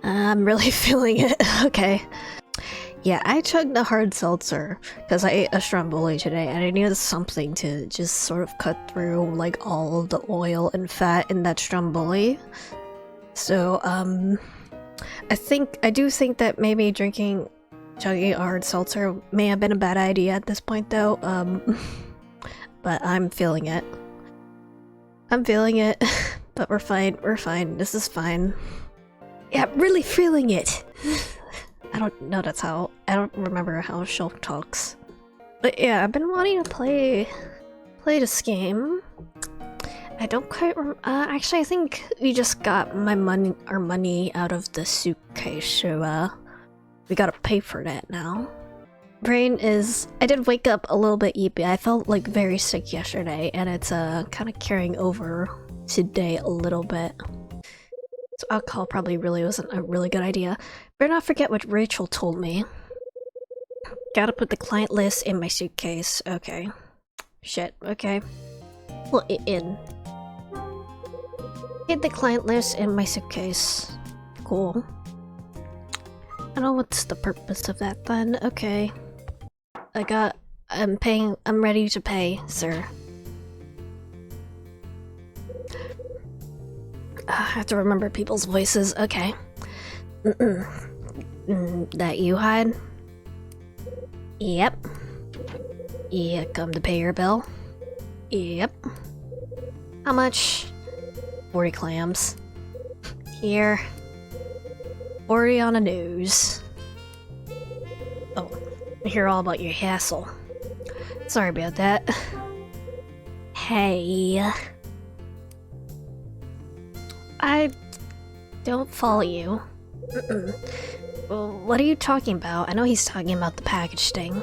I'm really feeling it. Okay. Yeah, I chugged a hard seltzer because I ate a stromboli today and I needed something to just sort of cut through like all of the oil and fat in that stromboli. So, I do think that maybe chugging a hard seltzer may have been a bad idea at this point though, but I'm feeling it. I'm feeling it, but we're fine, this is fine. Yeah, really feeling it! I don't know I don't remember how Shulk talks. But yeah, I've been wanting to play this game. I don't quite actually I think we just got our money out of the suitcase, so we gotta pay for that now. I did wake up a little bit eepy. I felt like very sick yesterday and it's kind of carrying over today a little bit. So alcohol probably really wasn't a really good idea. Better not forget what Rachel told me. Gotta put the client list in my suitcase. Okay. Shit, okay. Put it in. Get the client list in my suitcase. Cool. I don't know what's the purpose of that then. Okay. I'm ready to pay, sir. I have to remember people's voices. Okay. That you, Hyde? Yep. Yeah, come to pay your bill? Yep. How much? 40 clams. Here. 40 on the news. Oh, I hear all about your hassle. Sorry about that. Hey. I don't follow you. Well, what are you talking about? I know he's talking about the package thing.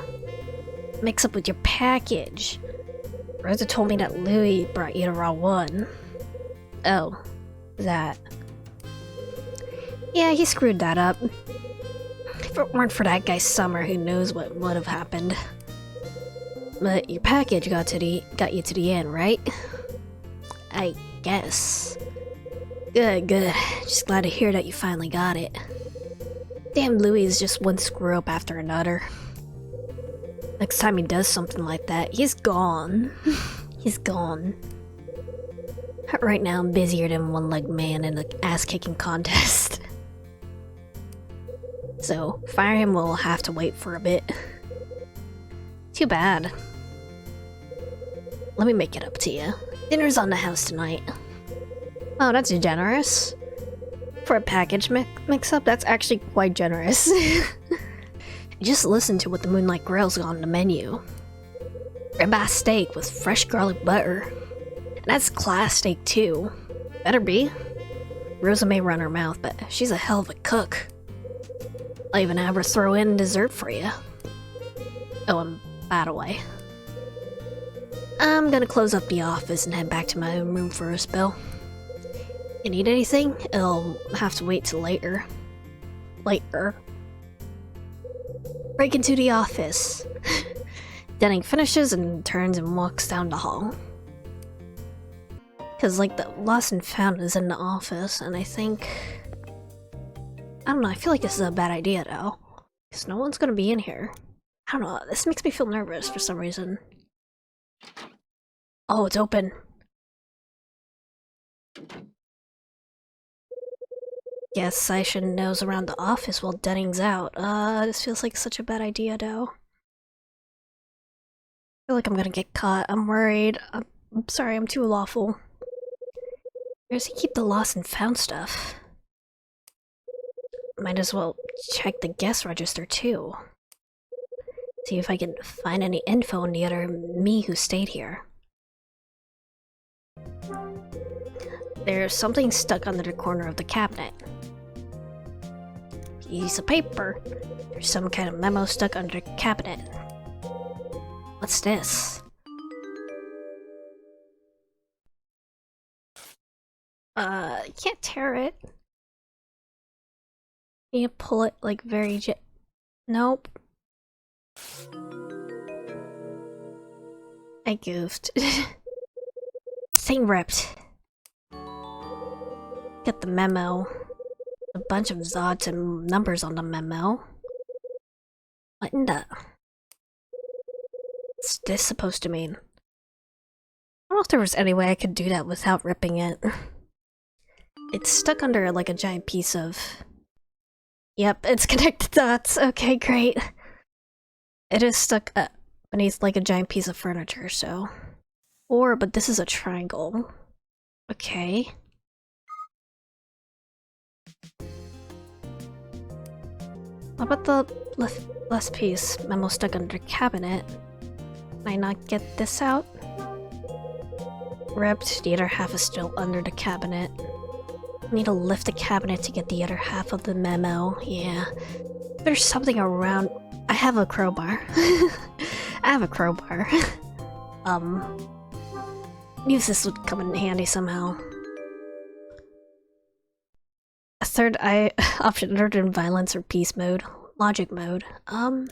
Mix up with your package. Rosa told me that Louis brought you the wrong one. Oh, that. Yeah, he screwed that up. If it weren't for that guy Summer, who knows what would have happened. But your package got you to the end, right? I guess. Good, good. Just glad to hear that you finally got it. Damn, Louis is just one screw up after another. Next time he does something like that, he's gone. He's gone. Right now, I'm busier than one-legged man in an ass-kicking contest. So, fire him will have to wait for a bit. Too bad. Let me make it up to you. Dinner's on the house tonight. Oh, that's generous. For a package mix-up, that's actually quite generous. Just listen to what the Moonlight Grill's got on the menu. Ribeye steak with fresh garlic butter. And that's class steak too. Better be. Rosa may run her mouth, but she's a hell of a cook. I'll even have her throw in dessert for you. Oh, and by the way, I'm gonna close up the office and head back to my own room for a spell. You need anything? I'll have to wait till later. Later. Break into the office. Denning finishes and turns and walks down the hall. Cause like the lost and found is in the office, and I don't know, I feel like this is a bad idea though. Cause no one's gonna be in here. I don't know, this makes me feel nervous for some reason. Oh, it's open. Guess I should nose around the office while Denning's out. This feels like such a bad idea though. I feel like I'm gonna get caught. I'm worried. I'm sorry, I'm too lawful. Where does he keep the lost and found stuff? Might as well check the guest register too. See if I can find any info on the other me who stayed here. There's something stuck under the corner of the cabinet. Piece of paper. There's some kind of memo stuck under the cabinet. What's this? You can't tear it. You pull it like very nope. I goofed. Thing ripped. Get the memo. A bunch of zods and numbers on the memo. What in the... What's this supposed to mean? I don't know if there was any way I could do that without ripping it. It's stuck under like a giant piece of... Yep, it's connected dots. Okay, great. It is stuck beneath like a giant piece of furniture, so... but this is a triangle. Okay. What about the last piece? Memo stuck under cabinet. Can I not get this out? Ripped, the other half is still under the cabinet. I need to lift the cabinet to get the other half of the memo. Yeah. There's something around. I have a crowbar. I have a crowbar. Knew this would come in handy somehow. A third option other than violence or peace mode. Logic mode. How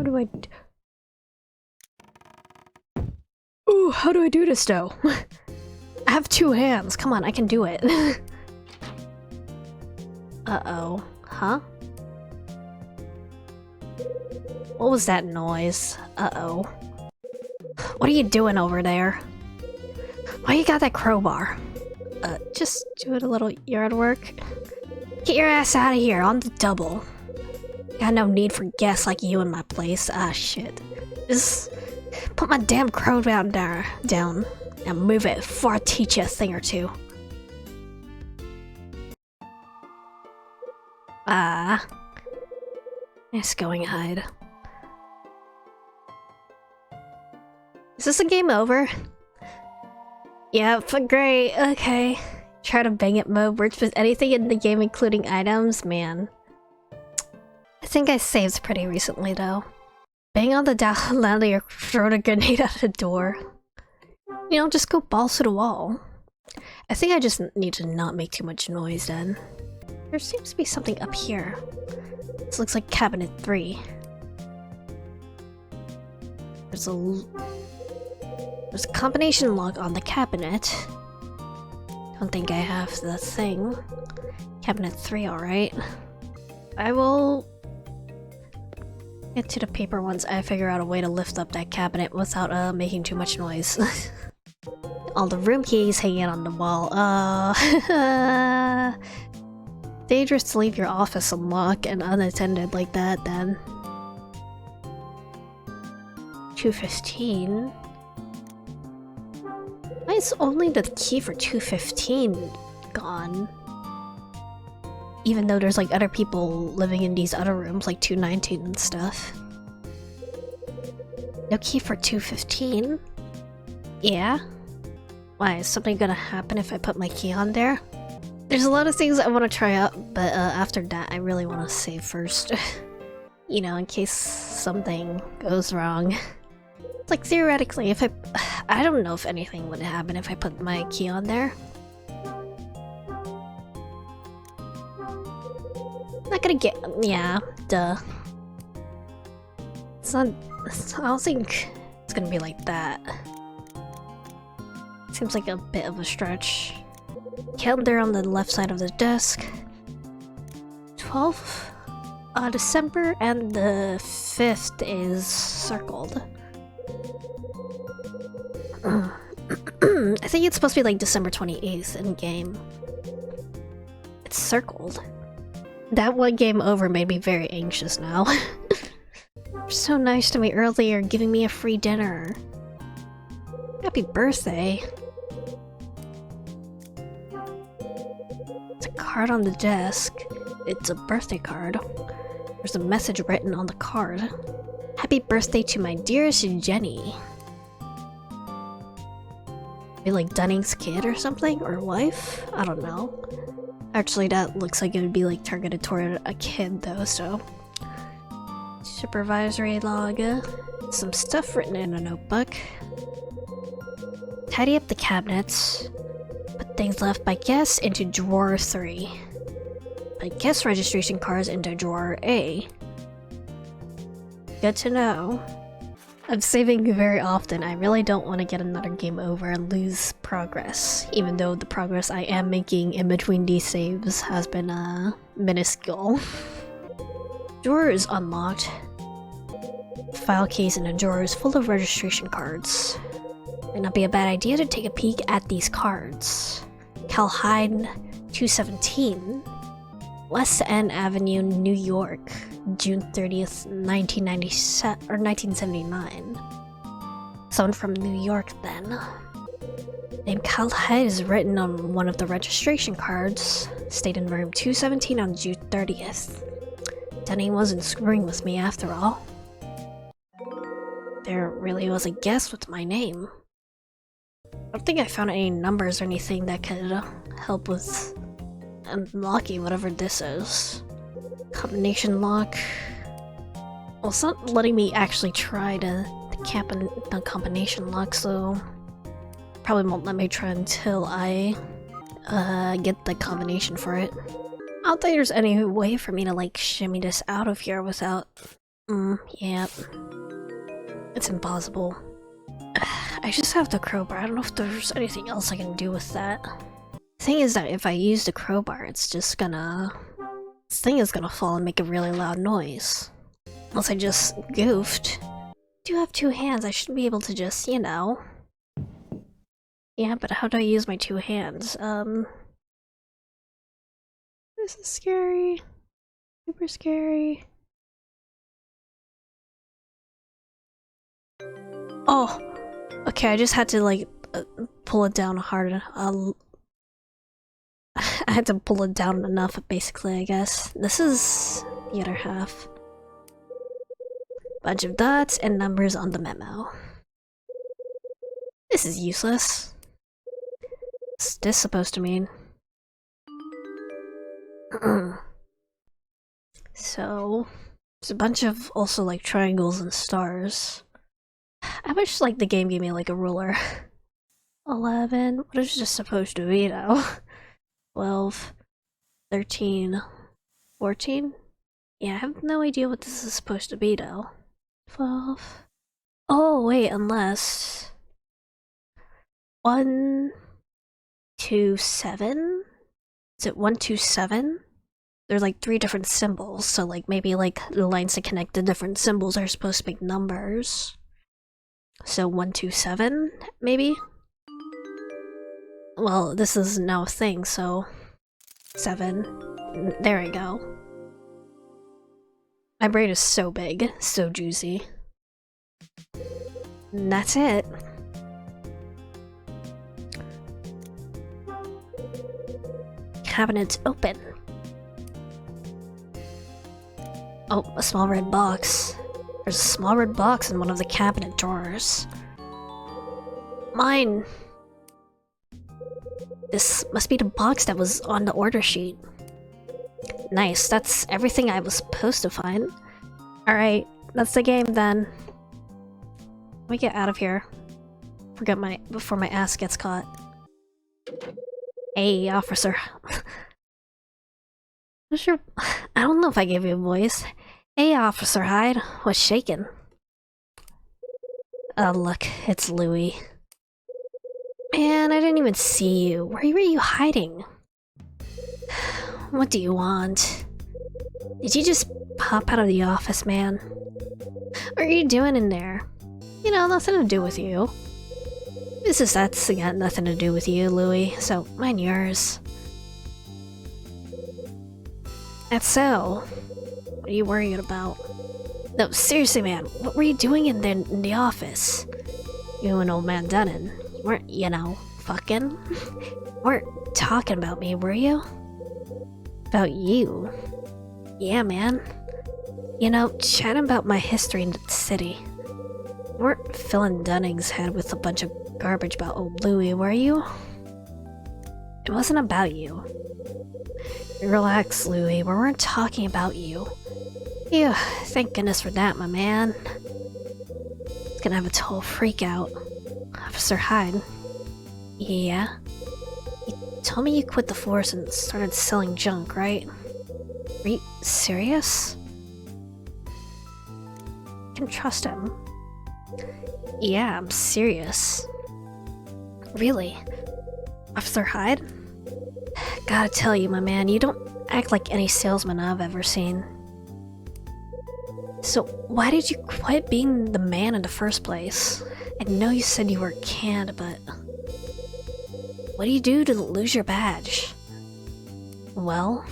do I... Ooh, how do I do this though? I have 2 hands. Come on, I can do it. Uh-oh. Huh? What was that noise? Uh-oh. What are you doing over there? Why you got that crowbar? Just doing a little yard work. Get your ass out of here, on the double. Got no need for guests like you in my place. Ah, shit. Just put my damn crowbar down and move it before I teach you a thing or two. Ah. Nice going, hide. Is this a game over? Yep, great, okay. Try to bang it mode works with anything in the game including items, man. I think I saved pretty recently though. Bang on the down loudly or throw a grenade out the door. You know, just go balls to the wall. I think I just need to not make too much noise then. There seems to be something up here. This looks like cabinet 3. There's a combination lock on the cabinet. Don't think I have the thing. Cabinet 3, alright. I will get to the paper once I figure out a way to lift up that cabinet without making too much noise. All the room keys hanging on the wall. Dangerous to leave your office unlocked and unattended like that then. 215? Why is only the key for 215 gone? Even though there's like other people living in these other rooms, like 219 and stuff. No key for 215? Yeah? Why, is something gonna happen if I put my key on there? There's a lot of things I want to try out, but after that I really want to save first. You know, in case something goes wrong. It's like theoretically, if I don't know if anything would happen if I put my key on there. Not gonna get... yeah, duh. It's not... I don't think it's gonna be like that. Seems like a bit of a stretch. Calendar on the left side of the desk. 12th December and the 5th is circled. I think it's supposed to be like December 28th in game. It's circled. That one game over made me very anxious now. You're so nice to me earlier, giving me a free dinner. Happy birthday. It's a card on the desk. It's a birthday card. There's a message written on the card. Happy birthday to my dearest Jenny. Be like Dunning's kid or something? Or wife? I don't know. Actually, that looks like it would be like targeted toward a kid though, so... Supervisory log. Some stuff written in a notebook. Tidy up the cabinets. Put things left by guests into drawer 3. Put guest registration cards into drawer A. Good to know. I'm saving very often. I really don't want to get another game over and lose progress, even though the progress I am making in between these saves has been minuscule. Drawer is unlocked. File case in a drawer is full of registration cards. Might not be a bad idea to take a peek at these cards. Calhoun 217, West End Avenue, New York, June 30th, 1979. Someone from New York then. Name Calhoun is written on one of the registration cards. Stayed in room 217 on June 30th. Denny wasn't screwing with me after all. There really was a guess with my name. I don't think I found any numbers or anything that could help with unlocking whatever this is. Combination lock. Well, it's not letting me actually try the combination lock, so probably won't let me try until I get the combination for it. I don't think there's any way for me to like shimmy this out of here without... yeah. It's impossible. I just have the crowbar. I don't know if there's anything else I can do with that. The thing is that if I use the crowbar, it's just gonna... this thing is gonna fall and make a really loud noise. Unless I just goofed. I do have two hands, I should be able to just, you know... Yeah, but how do I use my two hands? This is scary. Super scary. Oh! Okay, I just had to, like, pull it down hard. I had to pull it down enough, basically, I guess. This is the other half. Bunch of dots and numbers on the memo. This is useless. What's this supposed to mean? So, there's a bunch of also, like, triangles and stars. I wish, like, the game gave me, like, a ruler. 11, what is this supposed to be now? 12, 13, 14? Yeah, I have no idea what this is supposed to be though. 12. Oh, wait, unless... 1, 2, 7? Is it 1, 2, 7? There's like 3 different symbols, so like maybe like the lines that connect the different symbols are supposed to make numbers. So 1, 2, 7, maybe? Well, this is now a thing, so... 7. There we go. My brain is so big, so juicy. And that's it. Cabinet's open. Oh, a small red box. There's a small red box in one of the cabinet drawers. Mine! This must be the box that was on the order sheet. Nice, that's everything I was supposed to find. Alright, that's the game then. Let me get out of here. Before my ass gets caught. Hey, officer. What's your... I don't know if I gave you a voice. Hey, Officer Hyde. What's shaking? Oh, look, it's Louie. Man, I didn't even see you. Where were you hiding? What do you want? Did you just pop out of the office, man? What are you doing in there? You know, nothing to do with you. That's got nothing to do with you, Louie, so mind yours. That's so. What are you worried about? No, seriously, man, what were you doing in the office? You and old man Dunnan. You weren't, you know, fucking? You weren't talking about me, were you? About you? Yeah, man. You know, chatting about my history in the city. You weren't filling Dunning's head with a bunch of garbage about old Louie, were you? It wasn't about you. Relax, Louie, we weren't talking about you. Phew, thank goodness for that, my man. It's gonna have a total freak out. Officer Hyde. Yeah? You told me you quit the force and started selling junk, right? Are you serious? I can trust him. Yeah, I'm serious. Really? Officer Hyde? Gotta tell you, my man, you don't act like any salesman I've ever seen. So, why did you quit being the man in the first place? I know you said you were canned, but... what do you do to lose your badge? Well...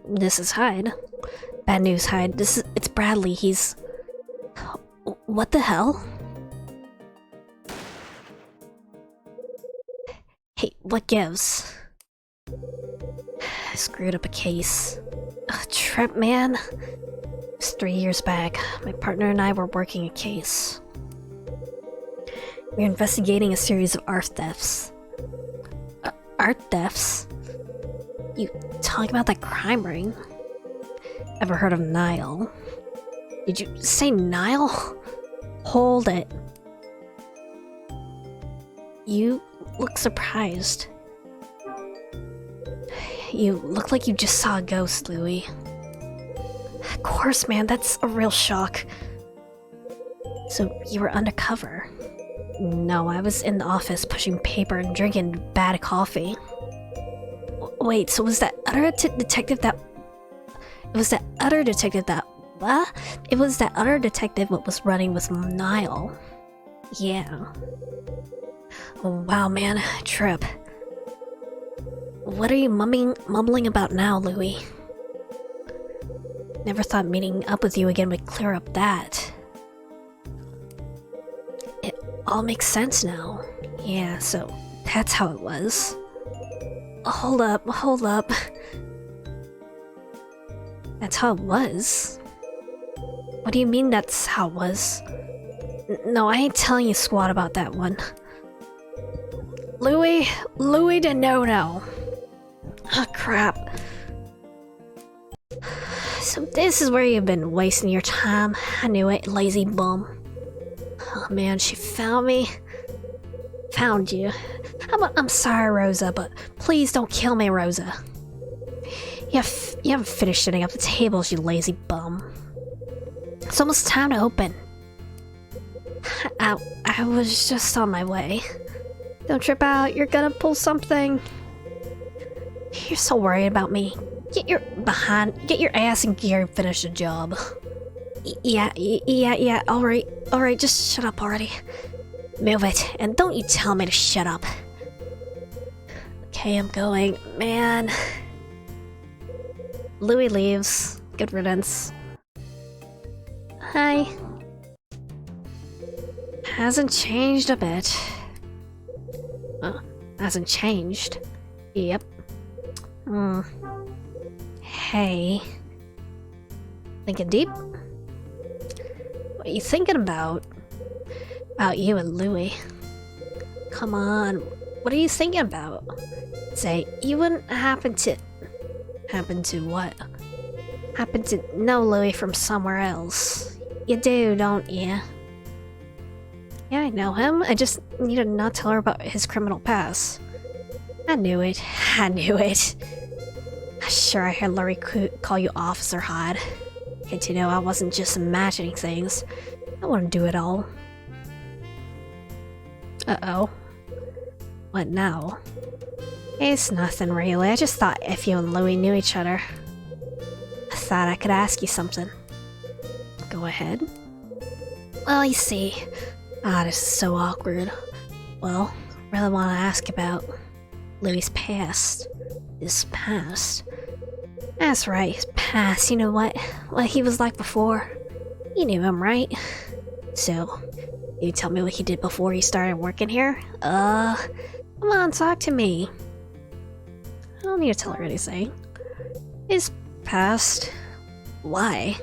this is Hyde. Bad news, Hyde. It's Bradley. He's... what the hell? Hey, what gives? I screwed up a case. Trip, man. It was 3 years back. My partner and I were working a case. We were investigating a series of art thefts. Art thefts? You talking about that crime ring? Ever heard of Nile? Did you say Nile? Hold it. You look surprised. You look like you just saw a ghost, Louis. Of course, man, that's a real shock. So, you were undercover? No, I was in the office pushing paper and drinking bad coffee. Wait, so was that other detective that... it was that other detective that... what? It was that other detective that was running with Nile. Yeah. Oh, wow, man. Trip. What are you mumbling about now, Louis? Never thought meeting up with you again would clear up that. It all makes sense now. Yeah, so that's how it was. Hold up. That's how it was? What do you mean that's how it was? No, I ain't telling you squat about that one. Louis de no. Oh, crap. So this is where you've been wasting your time. I knew it, lazy bum. Oh man, she found me. Found you. I'm sorry, Rosa, but please don't kill me, Rosa. You haven't finished setting up the tables, you lazy bum. It's almost time to open. I was just on my way. Don't trip out, you're gonna pull something. You're so worried about me. Get your ass in gear and finish the job. Yeah, alright, just shut up already. Move it, and don't you tell me to shut up. Okay, I'm going. Man. Louis leaves. Good riddance. Hi. Hasn't changed a bit. Hasn't changed. Yep. Hey. Thinking deep? What are you thinking about? About you and Louis. Come on, what are you thinking about? Say, you wouldn't happen to... happen to what? Happen to know Louis from somewhere else. You do, don't you? Yeah, I know him. I just need to not tell her about his criminal past. I knew it. Sure, I heard Larry call you Officer Hyde. Good to know I wasn't just imagining things. I want to do it all. Uh-oh. What now? It's nothing really. I just thought if you and Louis knew each other, I thought I could ask you something. Go ahead. Well, you see... this is so awkward. Well, I really want to ask about Louis' past. His past. That's right, his past. You know what he was like before? You knew him, right? So, you tell me what he did before he started working here? Come on, talk to me. I don't need to tell her anything. His past. Why?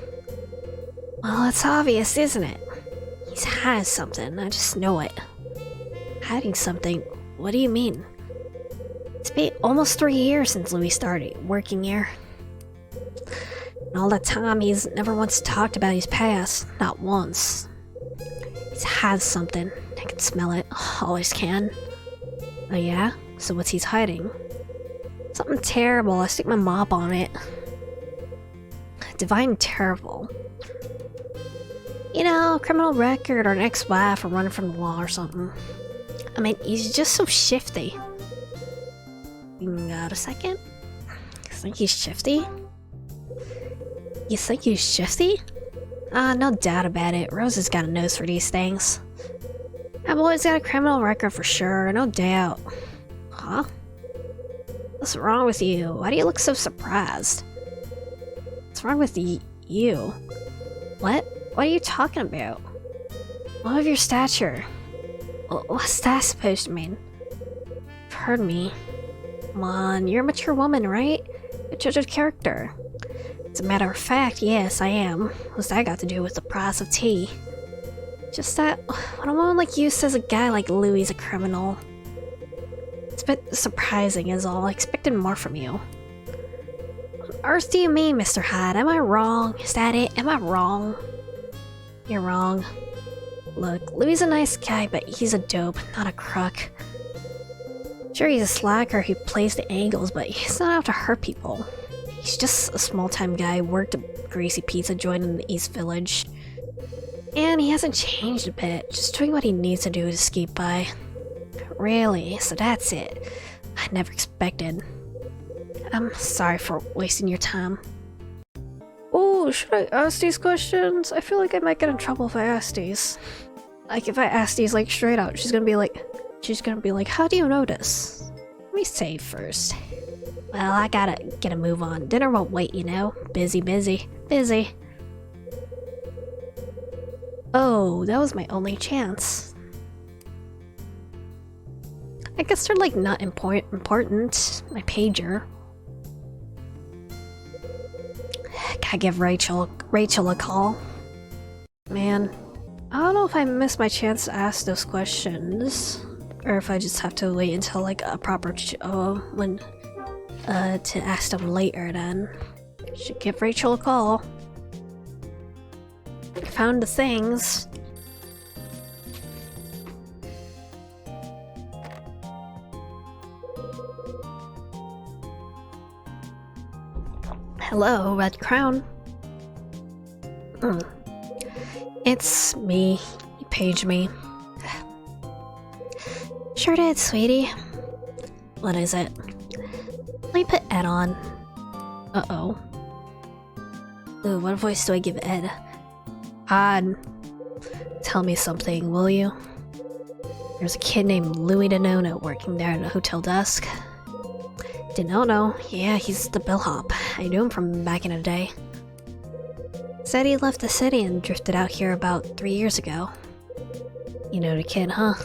Well, it's obvious, isn't it? He's hiding something, I just know it. Hiding something? What do you mean? It's been almost 3 years since Louis started working here. And all that time, he's never once talked about his past. Not once. He's hiding something. I can smell it. Always can. Oh yeah? So what's he's hiding? Something terrible. I stick my mop on it. Divine terrible. You know, criminal record or an ex-wife or running from the law or something. I mean, he's just so shifty. Got a second? You think he's shifty? You think he's shifty? No doubt about it. Rose has got a nose for these things. That boy's got a criminal record for sure, no doubt. Huh? What's wrong with you? Why do you look so surprised? What's wrong with you? What? What are you talking about? What of your stature? What's that supposed to mean? You've heard me. Come on, you're a mature woman, right? You judge of character. As a matter of fact, yes, I am. What's that got to do with the price of tea? Just that, when a woman like you says a guy like Louis a criminal, it's a bit surprising is all. I expected more from you. What on earth do you mean, Mr. Hyde? Am I wrong? Is that it? Am I wrong? You're wrong. Look, Louis is a nice guy, but he's a dope, not a crook. Sure, he's a slacker who plays the angles, but he's not out to hurt people. He's just a small-time guy who worked a greasy pizza joint in the East Village. And he hasn't changed a bit, just doing what he needs to do to skate by. Really? So that's it. I never expected. I'm sorry for wasting your time. Oh, should I ask these questions? I feel like I might get in trouble if I ask these. Like, if I ask these, like, straight out, she's gonna be like, how do you know this? Let me save first. Well, I gotta get a move on. Dinner won't wait, you know? Busy. Oh, that was my only chance. I guess they're, like, not important. My pager. Gotta give Rachel a call. Man, I don't know if I missed my chance to ask those questions, or if I just have to wait until like a proper to ask them later. Then should give Rachel a call. Found the things. Hello, Red Crown. It's me. You paged me. Sure did, sweetie. What is it? Let me put Ed on. Uh-oh. Ooh, what voice do I give Ed? Odd. Tell me something, will you? There's a kid named Louis Denono working there at the Hotel Dusk. Denono? Yeah, he's the bellhop. I knew him from back in the day. Said he left the city and drifted out here about 3 years ago. You know the kid, huh?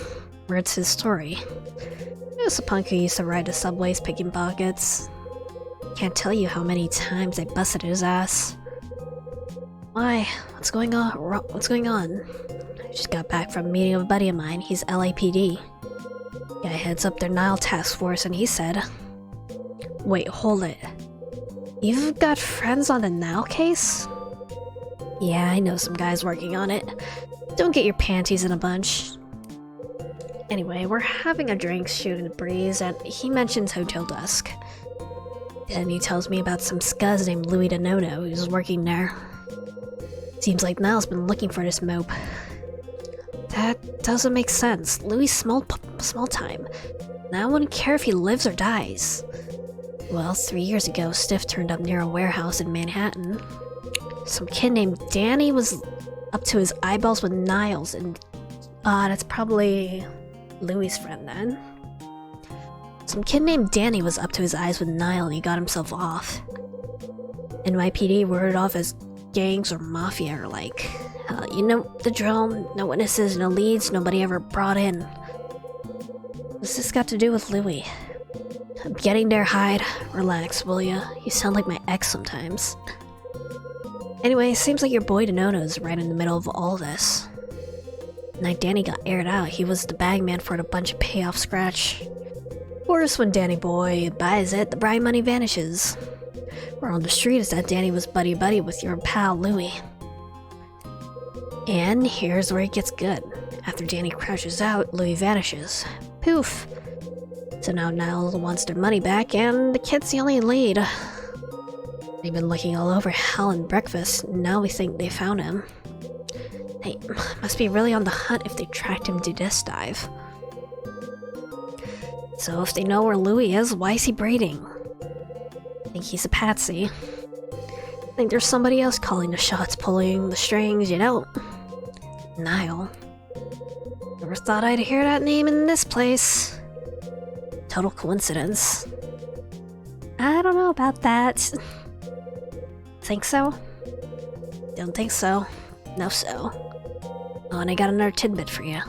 Where's his story? He was a punk who used to ride the subways picking pockets. Can't tell you how many times I busted his ass. Why? What's going on? I just got back from a meeting with a buddy of mine. He's LAPD. Guy heads up their Nile task force and he said... Wait, hold it. You've got friends on the Nile case? Yeah, I know some guys working on it. Don't get your panties in a bunch. Anyway, we're having a drink shooting the breeze and he mentions Hotel Dusk. Then he tells me about some scuzz named Louis Denono who's working there. Seems like Nile's been looking for this mope. That doesn't make sense. Louis small time. Now I wouldn't care if he lives or dies. Well, 3 years ago, Stiff turned up near a warehouse in Manhattan. Some kid named Danny was up to his eyeballs with Niles, and that's probably Louis' friend then. Some kid named Danny was up to his eyes with Nile and he got himself off. NYPD worded off as gangs or mafia or like, you know the drill, no witnesses, no leads, nobody ever brought in. What's this got to do with Louis? I'm getting there, Hyde. Relax, will ya? You sound like my ex sometimes. Anyway, seems like your boy Denono's right in the middle of all this. The night Danny got aired out, he was the bagman for a bunch of payoff scratch. Of course, when Danny boy buys it, the bride money vanishes. Word on the street is that Danny was buddy-buddy with your pal Louis. And here's where it gets good. After Danny crashes out, Louis vanishes. Poof. So now Niall wants their money back, and the kid's the only lead. They've been looking all over hell and breakfast. Now we think they found him. They must be really on the hunt if they tracked him to this dive. So if they know where Louis is, why is he braiding? I think he's a patsy. I think there's somebody else calling the shots, pulling the strings, you know? Niall. Never thought I'd hear that name in this place. Total coincidence. I don't know about that. Think so? Don't think so. No so. Oh, and I got another tidbit for you.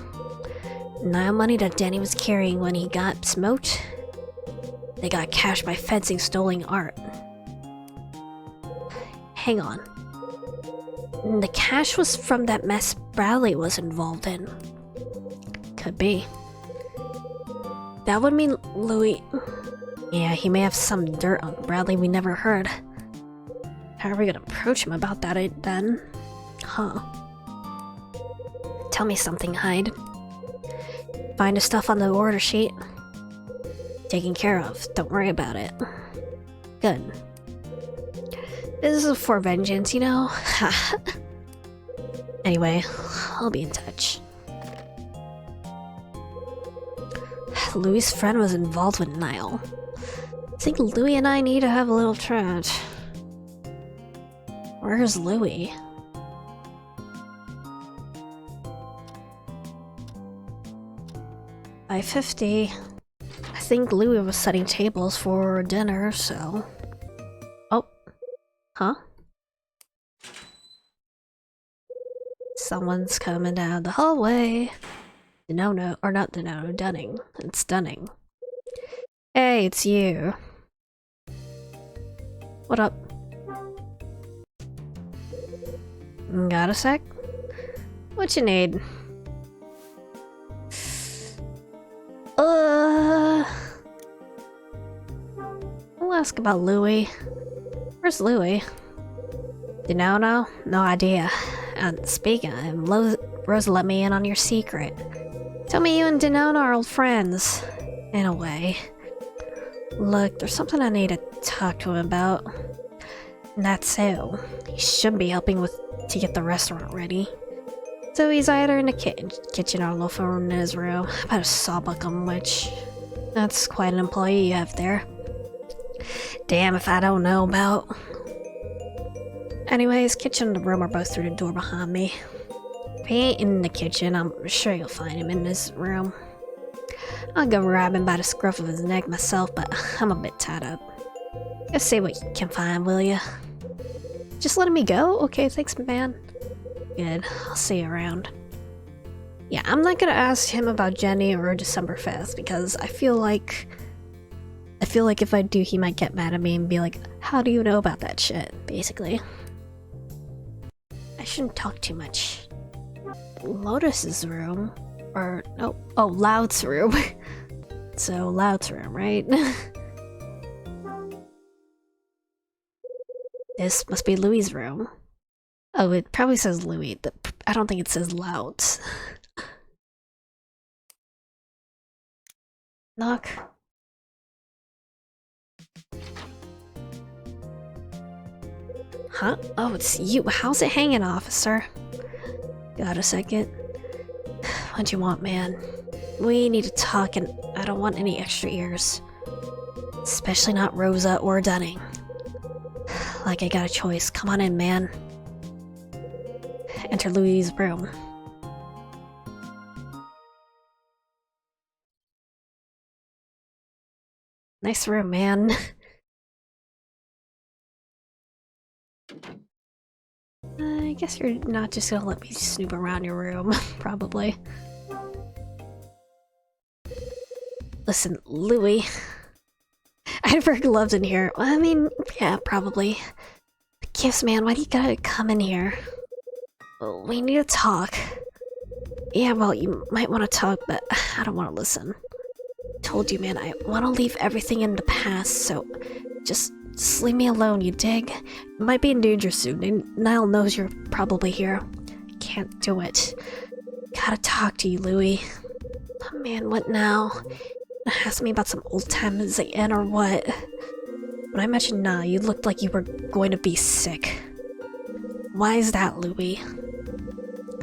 Niall money that Danny was carrying when he got smoked, they got cashed by fencing stolen art. Hang on. The cash was from that mess Bradley was involved in. Could be. That would mean Louis... Yeah, he may have some dirt on Bradley we never heard. How are we gonna approach him about that then? Huh. Tell me something, Hyde. Find the stuff on the order sheet. Taken care of. Don't worry about it. Good. This is for vengeance, you know? Anyway, I'll be in touch. Louis' friend was involved with Niall. I think Louis and I need to have a little chat. Where's Louis? $5.50. I think Louis was setting tables for dinner, so... Oh. Huh? Someone's coming down the hallway. No, or not no, Dunning. It's Dunning. Hey, it's you. What up? Got a sec? What you need? I'll ask about Louis. Where's Louis? You know? No idea. And speaking of, Rosa let me in on your secret. Tell me you and Denona are old friends. In a way. Look, there's something I need to talk to him about. And that's so. He should be helping to get the restaurant ready. So he's either in the kitchen or loafing in his room. I better sawbuck him, which... That's quite an employee you have there. Damn if I don't know about... Anyways, kitchen and the room are both through the door behind me. If he ain't in the kitchen, I'm sure you'll find him in this room. I'll go grab him by the scruff of his neck myself, but I'm a bit tied up. Go see what you can find, will ya? Just letting me go? Okay, thanks, man. Good. I'll see you around. Yeah, I'm not gonna ask him about Jenny or December 5th because I feel like if I do, he might get mad at me and be like, how do you know about that shit? Basically. I shouldn't talk too much. Lotus's room? Or, no, oh, Loud's room. So, Loud's room, right? This must be Louis' room. Oh, it probably says Louis. I don't think it says Loud's. Knock. Huh? Oh, it's you. How's it hanging, officer? Got a second? What you want, man? We need to talk and I don't want any extra ears. Especially not Rosa or Dunning. Like I got a choice. Come on in, man. Enter Louis' room. Nice room, man. I guess you're not just gonna let me snoop around your room, probably. Listen, Louis. I'd wear gloves in here. I mean, yeah, probably. Gifts, man, why do you gotta come in here? We need to talk. Yeah, well, you might want to talk, but I don't want to listen. Told you, man, I want to leave everything in the past, so just leave me alone, you dig? Might be in danger soon, and Niall knows you're probably here. Can't do it. Gotta talk to you, Louis. Oh man, what now? Ask me about some old times again or what? When I mentioned nah, you looked like you were going to be sick. Why is that, Louis?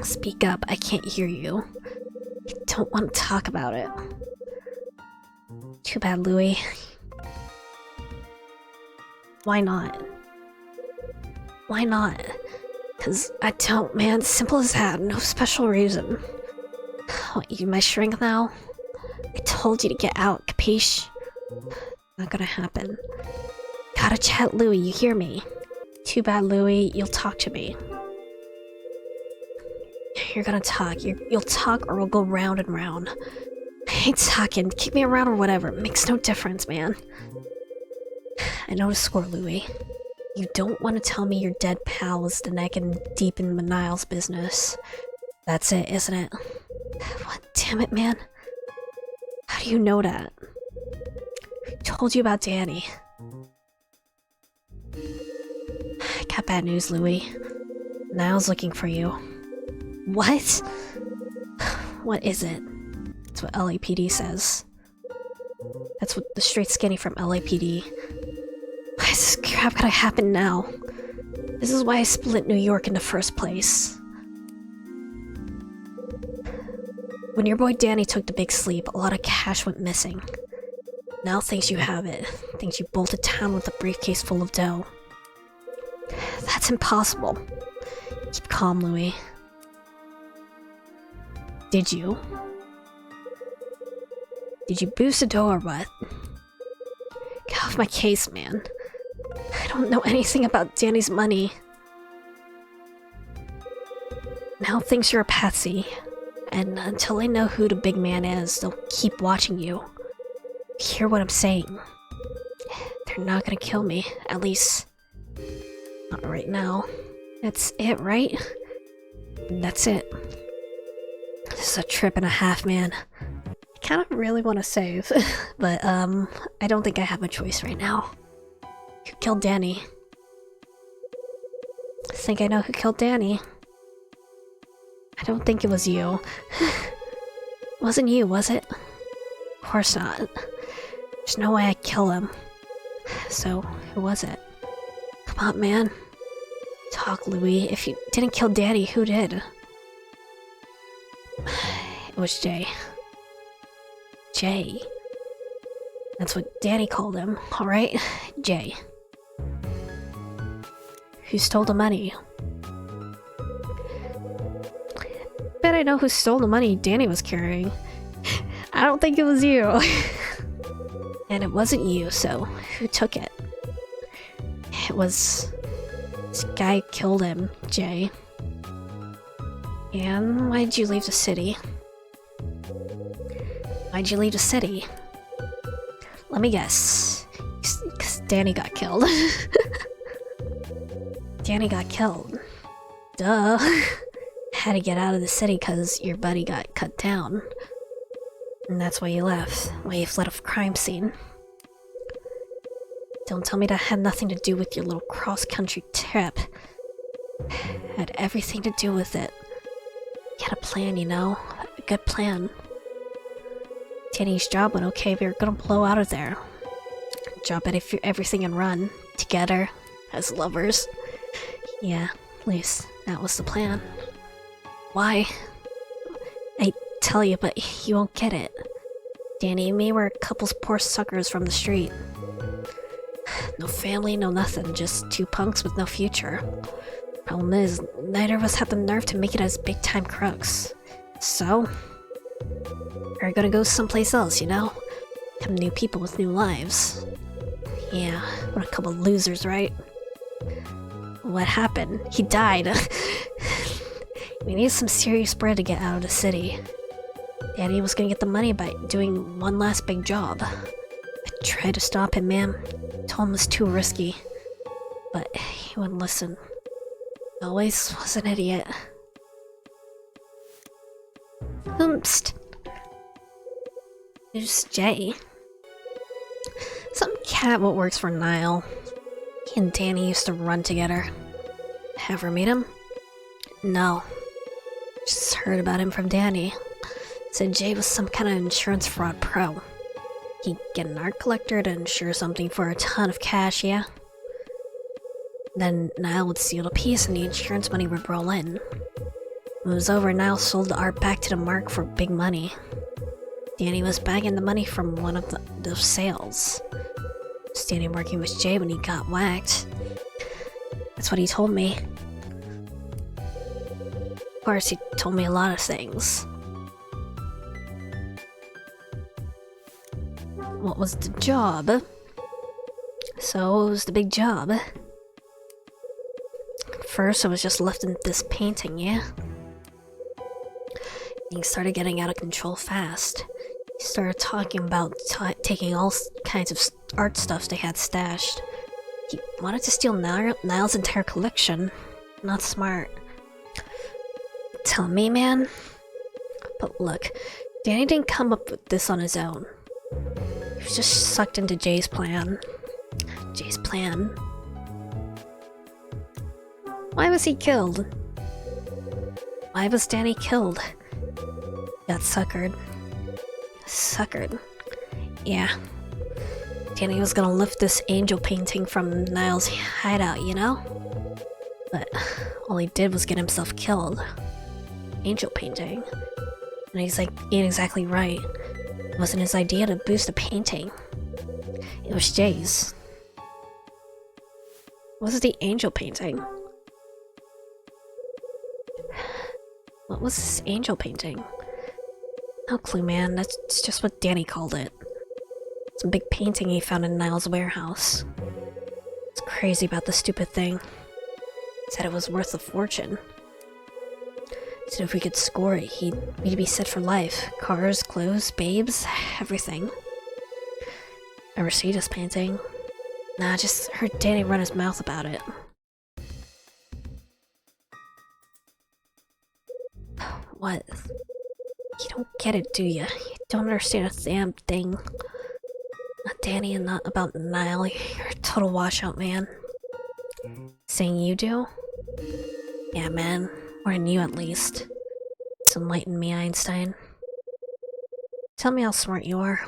Speak up, I can't hear you. I don't want to talk about it. Too bad, Louis. Why not? Why not? 'Cause I don't, man. Simple as that. No special reason. What, you my shrink now? I told you to get out, capiche? Not gonna happen. Gotta chat, Louis, you hear me? Too bad, Louis, you'll talk to me. You're gonna talk. You'll talk or we'll go round and round. I ain't talking. Kick me around or whatever. It makes no difference, man. I know the score, Louis. You don't want to tell me your dead pal was the neck and deep in Niall's business. That's it, isn't it? What? Damn it, man. How do you know that? Who told you about Danny? I got bad news, Louis. Niall's looking for you. What? What is it? That's what LAPD says. That's what the straight skinny from LAPD. Why is this crap gonna happen now? This is why I split New York in the first place. When your boy Danny took the big sleep, a lot of cash went missing. Now thinks you have it. Thinks you bolted town with a briefcase full of dough. That's impossible. Keep calm, Louis. Did you? Did you boost the dough or what? Get off my case, man. I don't know anything about Danny's money. Now thinks you're a patsy. And until I know who the big man is, they'll keep watching you. Hear what I'm saying? They're not gonna kill me, at least not right now. That's it, right? That's it. This is a trip and a half, man. I kind of really want to save, but I don't think I have a choice right now. Who killed Danny? I think I know who killed Danny. I don't think it was you. Wasn't you, was it? Of course not. There's no way I'd kill him. So, who was it? Come on, man. Talk, Louis. If you didn't kill Danny, who did? It was Jay. Jay. That's what Danny called him, alright? Jay. Who stole the money? Bet I know who stole the money Danny was carrying. I don't think it was you. And it wasn't you, so who took it? It was... this guy who killed him, Jay. And why'd you leave the city? Why'd you leave the city? Let me guess. Because Danny got killed. Danny got killed. Duh. Had to get out of the city because your buddy got cut down. And that's why you left. Why you fled a crime scene. Don't tell me that had nothing to do with your little cross-country trip. Had everything to do with it. You had a plan, you know? A good plan. Danny's job went okay, we were gonna blow out of there. Drop everything and run. Together. As lovers. Yeah, at least that was the plan. Why? I tell you, but you won't get it. Danny and me were a couple's poor suckers from the street. No family, no nothing, just two punks with no future. Problem is, neither of us had the nerve to make it as big-time crooks. So, we're gonna go someplace else, you know? Become new people with new lives. Yeah, what a couple losers, right? What happened? He died. We need some serious bread to get out of the city. Danny was gonna get the money by doing one last big job. I tried to stop him, man. Told him it was too risky. But he wouldn't listen. Always was an idiot. Oomst. There's Jay. Some cat what works for Niall. He and Danny used to run together. Ever meet him? No. Just heard about him from Danny. Said Jay was some kind of insurance fraud pro. He'd get an art collector to insure something for a ton of cash, yeah? Then Niall would steal a piece and the insurance money would roll in. When it was over, Niall sold the art back to the mark for big money. Danny was bagging the money from one of the sales. Standing working with Jay when he got whacked. That's what he told me. Of course, he told me a lot of things. What was the job? So, it was the big job. First, I was just lifting this painting, yeah? He started getting out of control fast. He started talking about taking all kinds of art stuff they had stashed. He wanted to steal Niall's entire collection. Not smart. Tell me, man. But look, Danny didn't come up with this on his own. He was just sucked into Jay's plan. Jay's plan? Why was he killed? Why was Danny killed? Got suckered. Suckered. Yeah. Danny was gonna lift this angel painting from Niall's hideout, you know? But all he did was get himself killed. Angel painting. And he's like, ain't exactly right. It wasn't his idea to boost the painting. It was Jay's. What was the angel painting? What was this angel painting? No clue, man. That's just what Danny called it. Some big painting he found in Niall's warehouse. It's crazy about the stupid thing. Said it was worth a fortune. Said if we could score it, we'd be set for life. Cars, clothes, babes, everything. Ever see this painting? Nah, just heard Danny run his mouth about it. What? You don't get it, do you? You don't understand a damn thing. Not Danny and not about Niall. You're a total washout, man. Saying you do? Yeah, man. Or in you, at least. It's enlightened me, Einstein. Tell me how smart you are.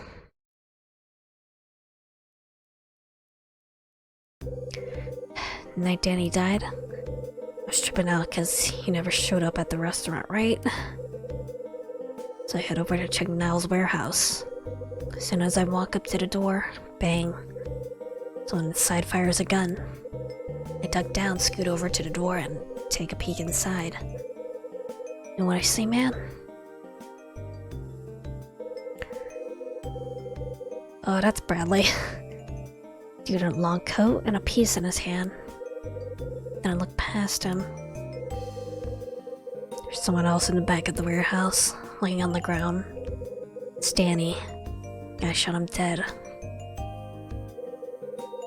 The night Danny died, I was tripping out because he never showed up at the restaurant, right? So I head over to check Niall's warehouse. As soon as I walk up to the door, bang. Someone inside fires a gun. I duck down, scoot over to the door, and take a peek inside. You know what I see, man? Oh, that's Bradley. Dude in a long coat and a piece in his hand. Then I look past him. There's someone else in the back of the warehouse, laying on the ground. It's Danny. I shot him dead.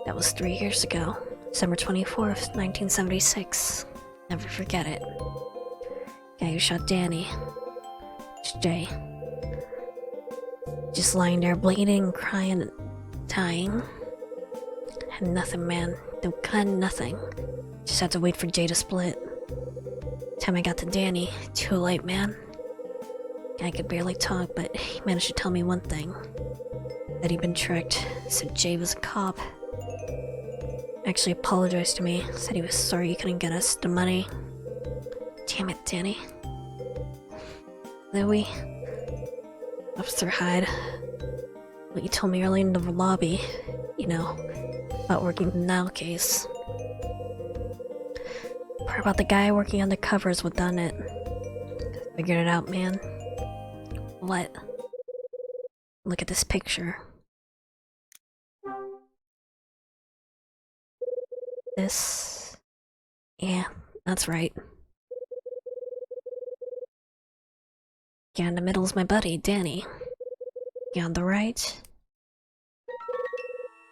That was 3 years ago. December 24th, 1976. Never forget it. Guy who shot Danny. It's Jay. Just lying there bleeding, crying, and dying. Had nothing, man. No gun, nothing. Just had to wait for Jay to split. Time I got to Danny, too late, man. Guy could barely talk, but he managed to tell me one thing. That he'd been tricked. Said Jay was a cop. Actually apologized to me. Said he was sorry he couldn't get us the money. Damn it, Danny. Louie. Officer Hyde. What you told me earlier in the lobby. You know, about working the Niall case. Part about the guy working on the covers what done it. Figured it out, man. What? Look at this picture. This... Yeah, that's right. Guy in the middle's my buddy, Danny. Guy on the right...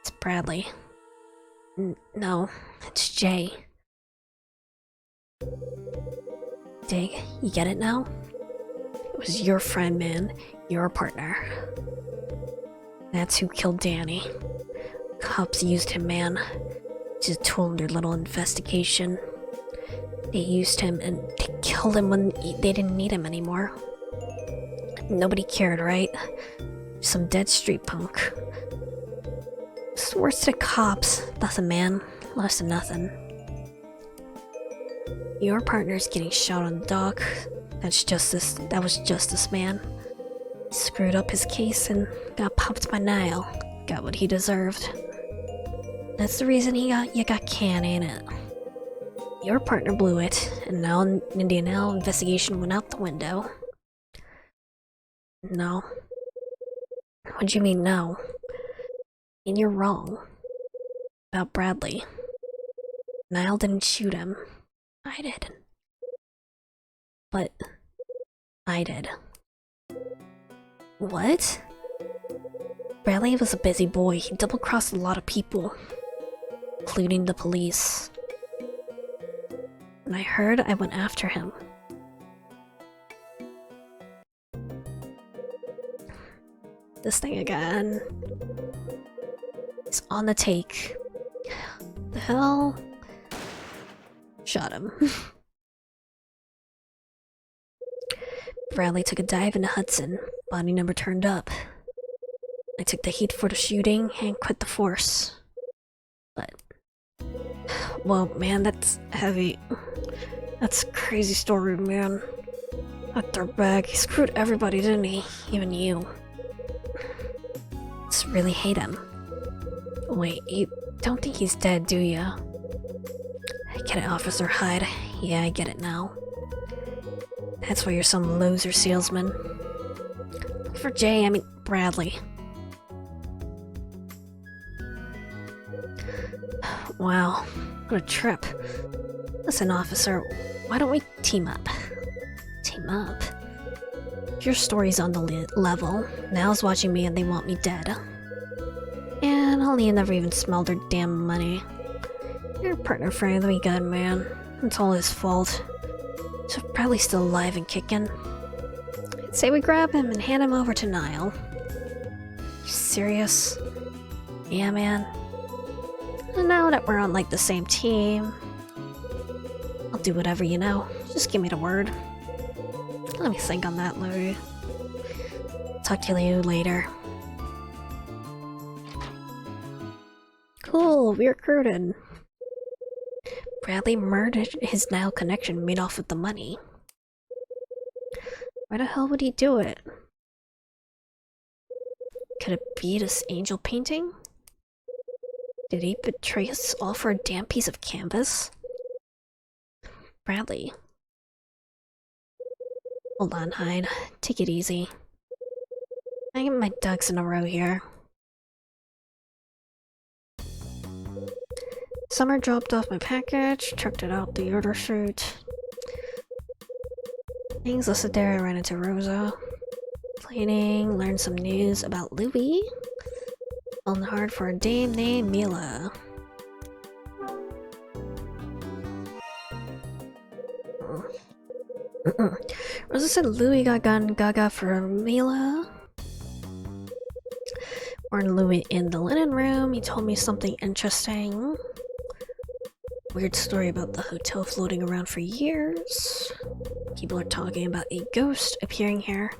It's Bradley. No, it's Jay. Dig, you get it now? It was your friend, man. Your partner. That's who killed Danny. Cops used him, man. Just a tool in their little investigation. They used him and they killed him when they didn't need him anymore. Nobody cared, right? Some dead street punk. It's worse to the cops. Nothing, man. Less than nothing. Your partner's getting shot on the dock. That was justice, man. He screwed up his case and got popped by Niall. Got what he deserved. That's the reason you got canned, ain't it? Your partner blew it, and now Indianelle investigation went out the window. No. What do you mean no? And you're wrong. About Bradley. Niall didn't shoot him. I did. But I did. What? Bradley was a busy boy. He double-crossed a lot of people, including the police. When I heard, I went after him. This thing again. He's on the take. The hell? Shot him. Bradley took a dive into Hudson. Body number turned up. I took the heat for the shooting and quit the force. But... well, man, that's heavy. That's a crazy story, man. That dirtbag, he screwed everybody, didn't he? Even you. Just really hate him. Wait, you don't think he's dead, do ya? I get it, Officer Hyde. Yeah, I get it now. That's why you're some loser salesman. For Jay, I mean Bradley. Wow, what a trip. Listen, officer, why don't we team up? Team up? Your story's on the level. Now's watching me and they want me dead. And Holly never even smelled her damn money. Your partner friendly good, man. It's all his fault. So probably still alive and kicking. I'd say we grab him and hand him over to Niall. You serious? Yeah, man. And now that we're on like the same team, I'll do whatever, you know. Just give me the word. Let me think on that, Louie. Talk to you later. Cool, we're recruited. Bradley murdered his Nile connection, made off with the money. Why the hell would he do it? Could it be this angel painting? Did he betray us all for a damn piece of canvas? Bradley. Hold on, Hyde. Take it easy. I get my ducks in a row here. Summer dropped off my package, checked it out the order chute. Things listed there, I ran into Rosa. Cleaning, learned some news about Louie. Falling hard for a dame named Mila. Rosa said Louie got gun gaga for Mila. Warned Louie in the linen room. He told me something interesting. Weird story about the hotel floating around for years. People are talking about a ghost appearing here.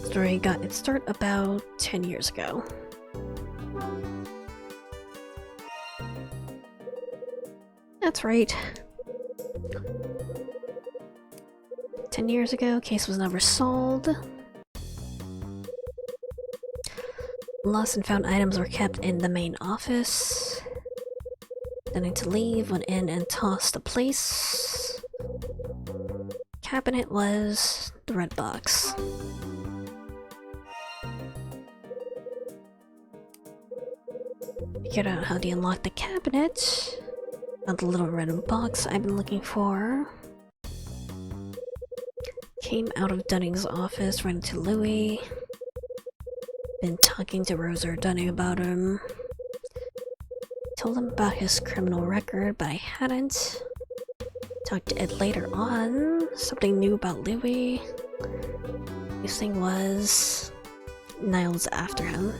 Story got its start about 10 years ago. That's right. 10 years ago, case was never solved. Lost and found items were kept in the main office. Planning to leave, went in and tossed the place. Cabinet was the red box. Figured out how to unlock the cabinet. Found the little red box I've been looking for. Came out of Dunning's office, ran into Louie. Been talking to Rosa Dunning about him. Told him about his criminal record, but I hadn't. Talked to Ed later on. Something new about Louie. This thing was... Niall's after him.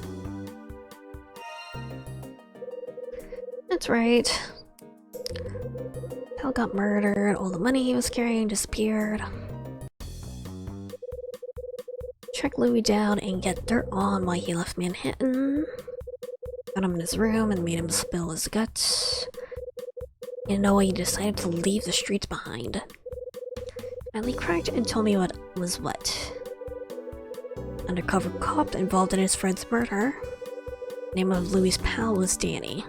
That's right. Pal got murdered, all the money he was carrying disappeared. track Louis down and get dirt on why he left Manhattan. Got him in his room and made him spill his guts. You know, he decided to leave the streets behind. Finally cracked and told me what was what. Undercover cop involved in his friend's murder. Name of Louis' pal was Danny.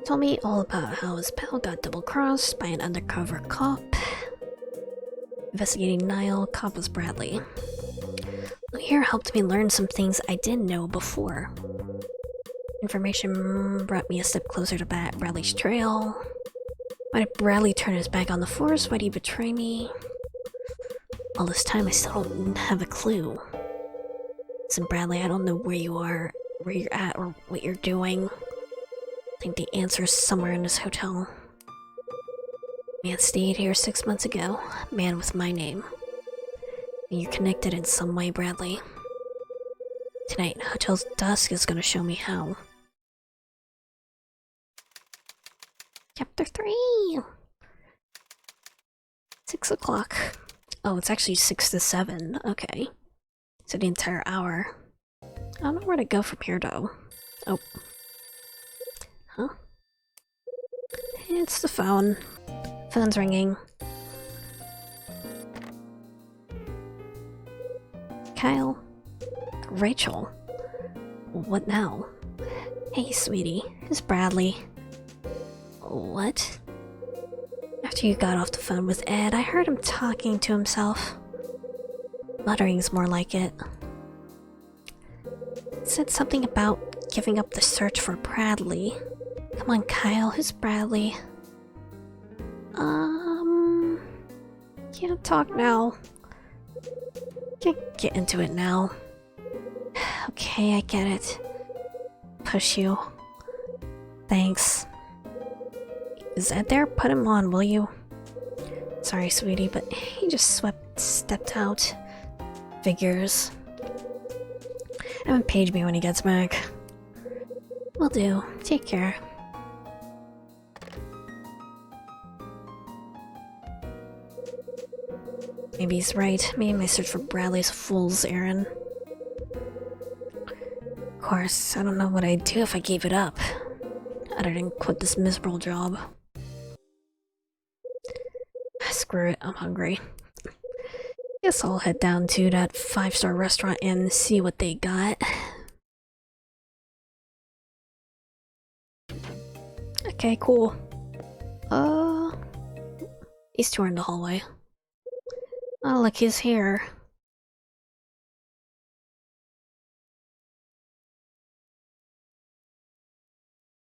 Told me all about how his pal got double-crossed by an undercover cop. Investigating Niall, cop was Bradley. Here helped me learn some things I didn't know before. Information brought me a step closer to Bradley's trail. Why did Bradley turn his back on the force? Why did he betray me? All this time I still don't have a clue. Listen, Bradley, I don't know where you are, where you're at, or what you're doing. I think the answer's somewhere in this hotel. Man stayed here 6 months ago. Man with my name. And you're connected in some way, Bradley. Tonight, Hotel's Dusk is gonna show me how. Chapter 3! 6 o'clock. Oh, it's actually 6 to 7. Okay. So the entire hour. I don't know where to go from here, though. Oh. Huh? It's the phone. Phone's ringing. Kyle. Rachel. What now? Hey, sweetie. It's Bradley. What? After you got off the phone with Ed, I heard him talking to himself. Muttering's more like it. Said something about giving up the search for Bradley. Come on, Kyle, who's Bradley? Can't talk now. Can't get into it now. Okay, I get it. Push you. Thanks. Is Ed there? Put him on, will you? Sorry, sweetie, but he just stepped out. Figures. Have him page me when he gets back. Will do. Take care. Maybe he's right. Maybe my search for Bradley's a fool's errand. Of course, I don't know what I'd do if I gave it up. Other than quit this miserable job. Screw it, I'm hungry. Guess I'll head down to that 5-star restaurant and see what they got. Okay, cool. These two are in the hallway. Oh, look, he's here.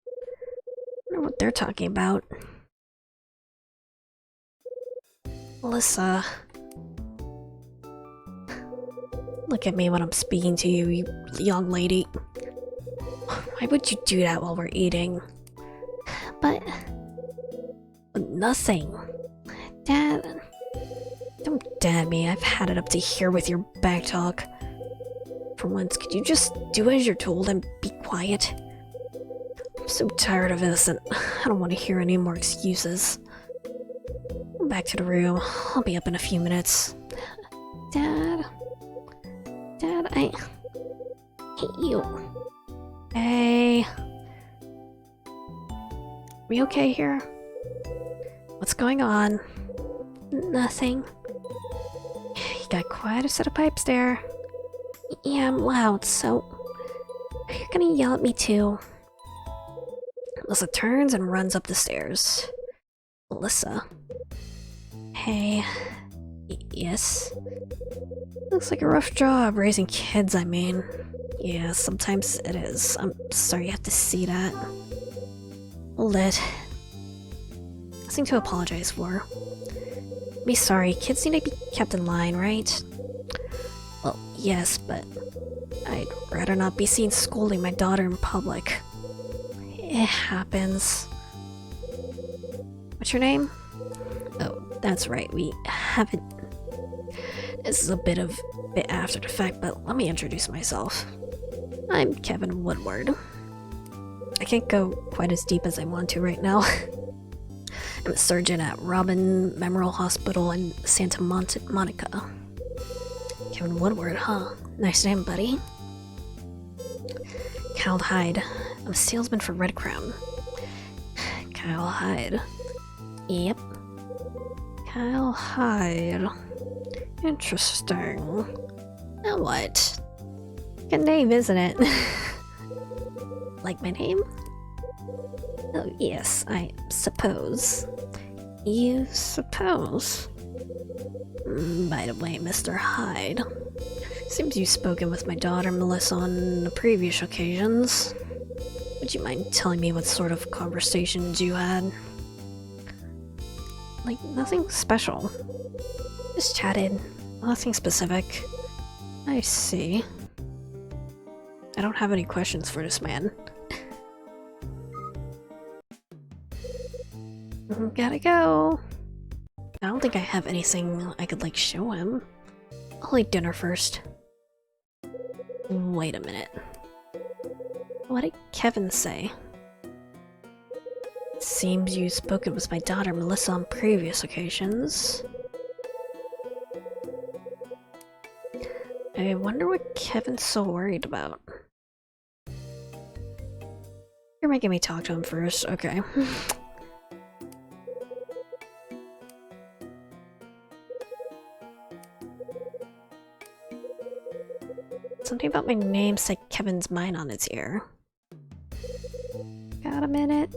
I wonder what they're talking about. Melissa. Look at me when I'm speaking to you, you young lady. Why would you do that while we're eating? But... nothing. Dad... Don't dad me, I've had it up to here with your back talk. For once, could you just do as you're told and be quiet? I'm so tired of this and I don't want to hear any more excuses. Back to the room. I'll be up in a few minutes. Dad? Dad, I hate you. Hey. Are we okay here? What's going on? Nothing. You got quite a set of pipes there. Yeah, I'm loud, so you're gonna yell at me too. Melissa turns and runs up the stairs. Melissa. Hey. Yes? Looks like a rough job raising kids, I mean. Yeah, sometimes it is. I'm sorry you have to see that. Hold it. Nothing to apologize for. Be sorry, kids need to be kept in line, right? Well, yes, but I'd rather not be seen scolding my daughter in public. It happens. What's your name? Oh, that's right, we haven't... This is a bit after the fact, but let me introduce myself. I'm Kevin Woodward. I can't go quite as deep as I want to right now. I'm a surgeon at Robin Memorial Hospital in Santa Monica. Kevin Woodward, huh? Nice name, buddy. Kyle Hyde. I'm a salesman for Red Crown. Kyle Hyde. Yep. Kyle Hyde. Interesting. Now what? Good name, isn't it? Like my name? Oh, yes, I suppose. You suppose? By the way, Mr. Hyde. Seems you've spoken with my daughter Melissa on previous occasions. Would you mind telling me what sort of conversations you had? Like, nothing special. Just chatted. Nothing specific. I see. I don't have any questions for this man. Gotta go. I don't think I have anything I could, like, show him. I'll eat dinner first. Wait a minute. What did Kevin say? Seems you've spoken with my daughter Melissa on previous occasions. I wonder what Kevin's so worried about. You're making me talk to him first, okay. Something about my name set Kevin's mind on its ear. Got a minute?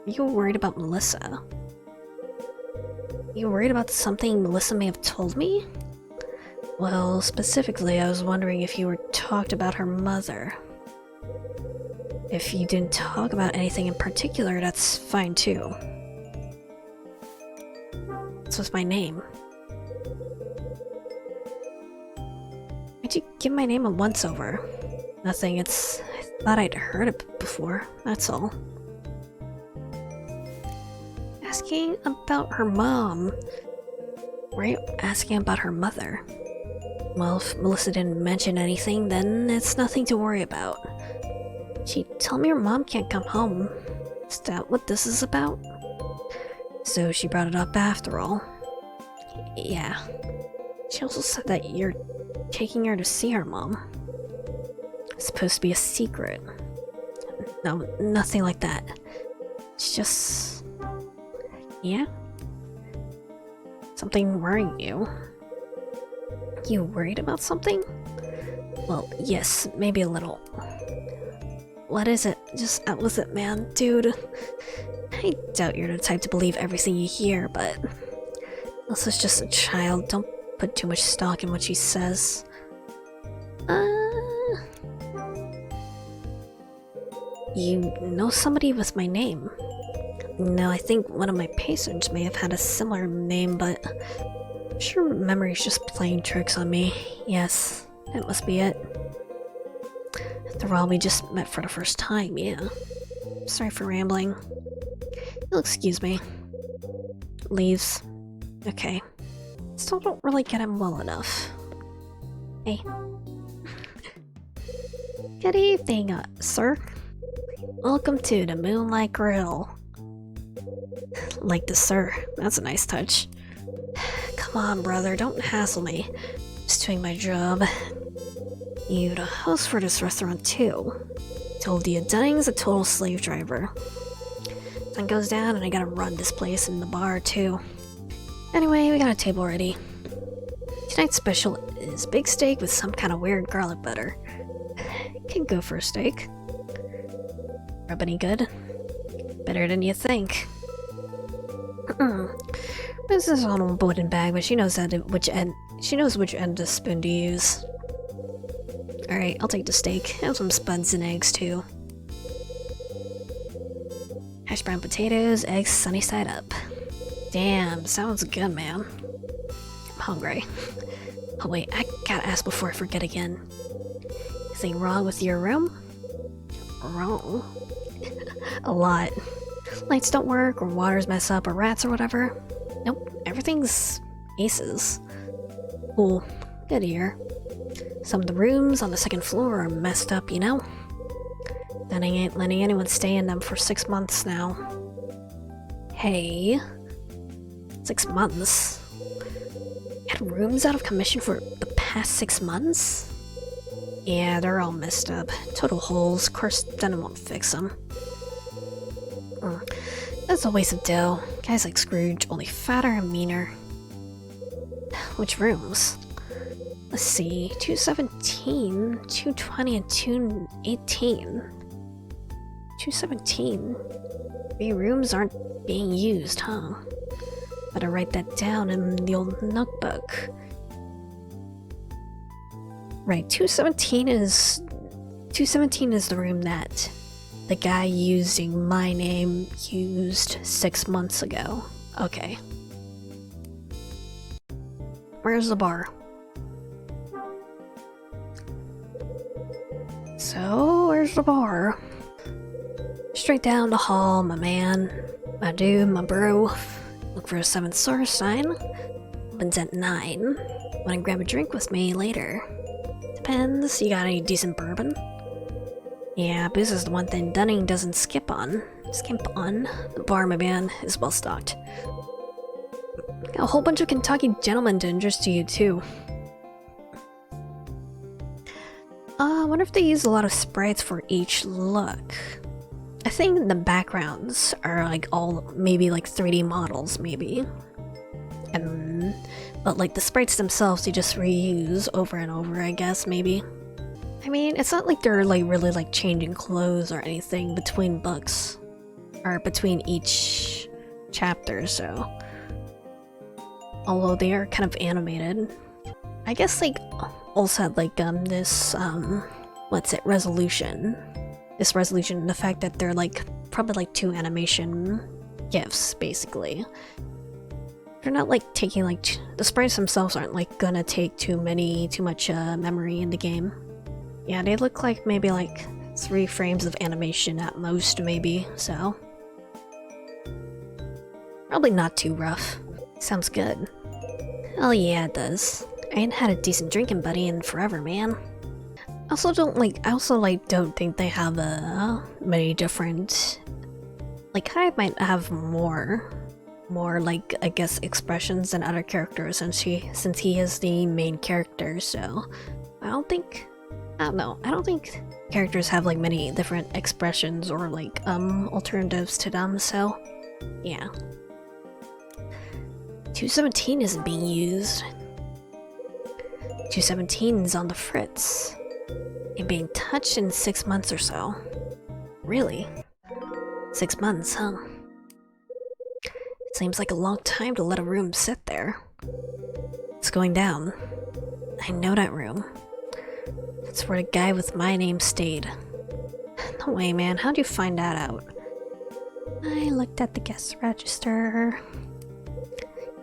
Are you worried about Melissa? Are you worried about something Melissa may have told me? Well, specifically, I was wondering if you were talked about her mother. If you didn't talk about anything in particular, that's fine too. This was my name. Why'd you give my name a once-over? Nothing, I thought I'd heard it before, that's all. Asking about her mom. Why are you asking about her mother? Well, if Melissa didn't mention anything, then it's nothing to worry about. She told me her mom can't come home. Is that what this is about? So she brought it up after all. Yeah. She also said that you're taking her to see her mom. It's supposed to be a secret. No, nothing like that. It's just... Yeah? Something worrying you? You worried about something? Well, yes, maybe a little. What is it? Just out with it, man. Dude. I doubt you're the type to believe everything you hear, but... Melissa's just a child. Don't put too much stock in what she says. You know somebody with my name? No, I think one of my patients may have had a similar name, but I'm sure memory's just playing tricks on me. Yes, that must be it. After all, we just met for the first time, yeah. Sorry for rambling. You'll excuse me. Leaves. Okay. Still don't really get him well enough. Hey. Good evening, sir. Welcome to the Moonlight Grill. Like the sir. That's a nice touch. Come on, brother, don't hassle me. Just doing my job. You the host for this restaurant too. Told you, Dunning's a total slave driver. Sun goes down and I gotta run this place and the bar too. Anyway, we got a table ready. Tonight's special is big steak with some kind of weird garlic butter. Can go for a steak. Rub any good? Better than you think. This is on a wooden bag, but she knows which end of the spoon to use. Alright, I'll take the steak. Have some spuds and eggs too. Hash brown potatoes, eggs sunny side up. Damn, sounds good, man. I'm hungry. Oh wait, I gotta ask before I forget again. Anything wrong with your room? Wrong? A lot. Lights don't work, or waters mess up, or rats or whatever. Nope, everything's aces. Cool, good to hear. Some of the rooms on the second floor are messed up, you know? And I ain't letting anyone stay in them for 6 months now. Hey. 6 months? Had rooms out of commission for the past 6 months? Yeah, they're all messed up. Total holes. Of course, Denim won't fix them. That's a waste of dough. Guys like Scrooge, only fatter and meaner. Which rooms? Let's see. 217, 220, and 218. 217. 3 rooms aren't being used, huh? Better write that down in the old notebook. Right, 217 is the room that the guy using my name used 6 months ago. Okay. Where's the bar? So, where's the bar? Straight down the hall, my man. My dude, my bro. Look for a 7th star sign. Opens at 9. Wanna grab a drink with me later? Depends. You got any decent bourbon? Yeah, booze is the one thing Dunning doesn't skimp on. The bar, my man, is well stocked. Got a whole bunch of Kentucky gentlemen to interest you too. I wonder if they use a lot of sprites for each look. I think the backgrounds are like all maybe like 3D models, maybe. But like the sprites themselves, they just reuse over and over, I guess, maybe. I mean, it's not like they're like really like changing clothes or anything between books. Or between each chapter, so. Although they are kind of animated. I guess like also had like this resolution. This resolution, the fact that they're like probably like 2 animation GIFs, basically. They're not like taking like the sprites themselves aren't like gonna take too much memory in the game. Yeah, they look like maybe like 3 frames of animation at most, maybe, so. Probably not too rough. Sounds good. Oh yeah, it does. I ain't had a decent drinking buddy in forever, man. I also don't think they have many different. Like I might have more like I guess expressions than other characters since he is the main character. So I don't think characters have like many different expressions or like alternatives to them. So yeah. 217 isn't being used. 217 is on the fritz. And being touched in 6 months or so. Really? 6 months, huh? It seems like a long time to let a room sit there. It's going down. I know that room. It's where the guy with my name stayed. No way, man. How'd you find that out? I looked at the guest register.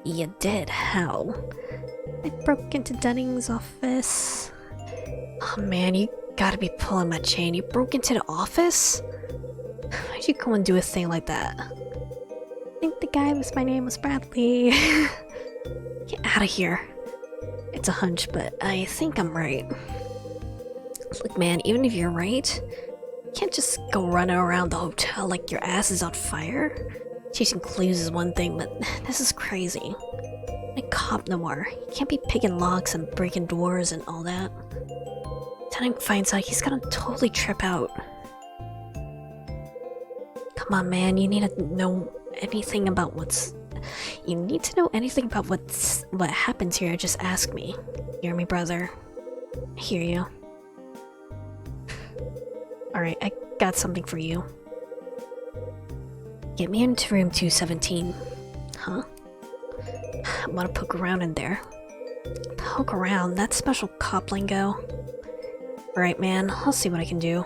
You did? How? I broke into Dunning's office. Oh man, you gotta be pulling my chain. You broke into the office? Why'd you go and do a thing like that? I think the guy with my name was Bradley. Get out of here. It's a hunch, but I think I'm right. Look man, even if you're right, you can't just go running around the hotel like your ass is on fire. Chasing clues is one thing, but this is crazy. A cop noir. You can't be picking locks and breaking doors and all that. Dunning finds out he's gonna totally trip out. Come on, man, you need to know anything about what happens here, just ask me. Hear me, brother? I hear you. Alright, I got something for you. Get me into room 217. Huh? I wanna poke around in there. Poke around? That's special cop lingo. Alright man, I'll see what I can do.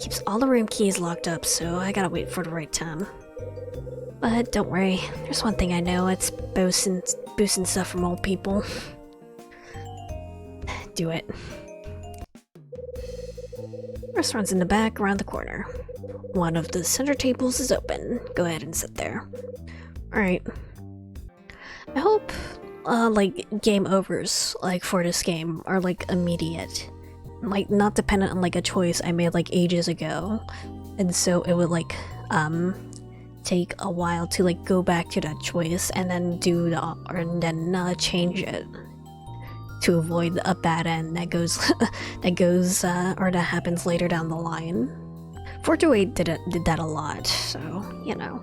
Keeps all the room keys locked up, so I gotta wait for the right time. But don't worry, there's one thing I know, it's boosting stuff from old people. Do it. Restaurant's in the back, around the corner. One of the center tables is open. Go ahead and sit there. Alright. I hope, like, game overs, like, for this game are, like, immediate. like, not dependent on, like, a choice I made, like, ages ago. And so it would, like, take a while to, like, go back to that choice and then change it to avoid a bad end that goes, or that happens later down the line. 428 did that a lot, so, you know.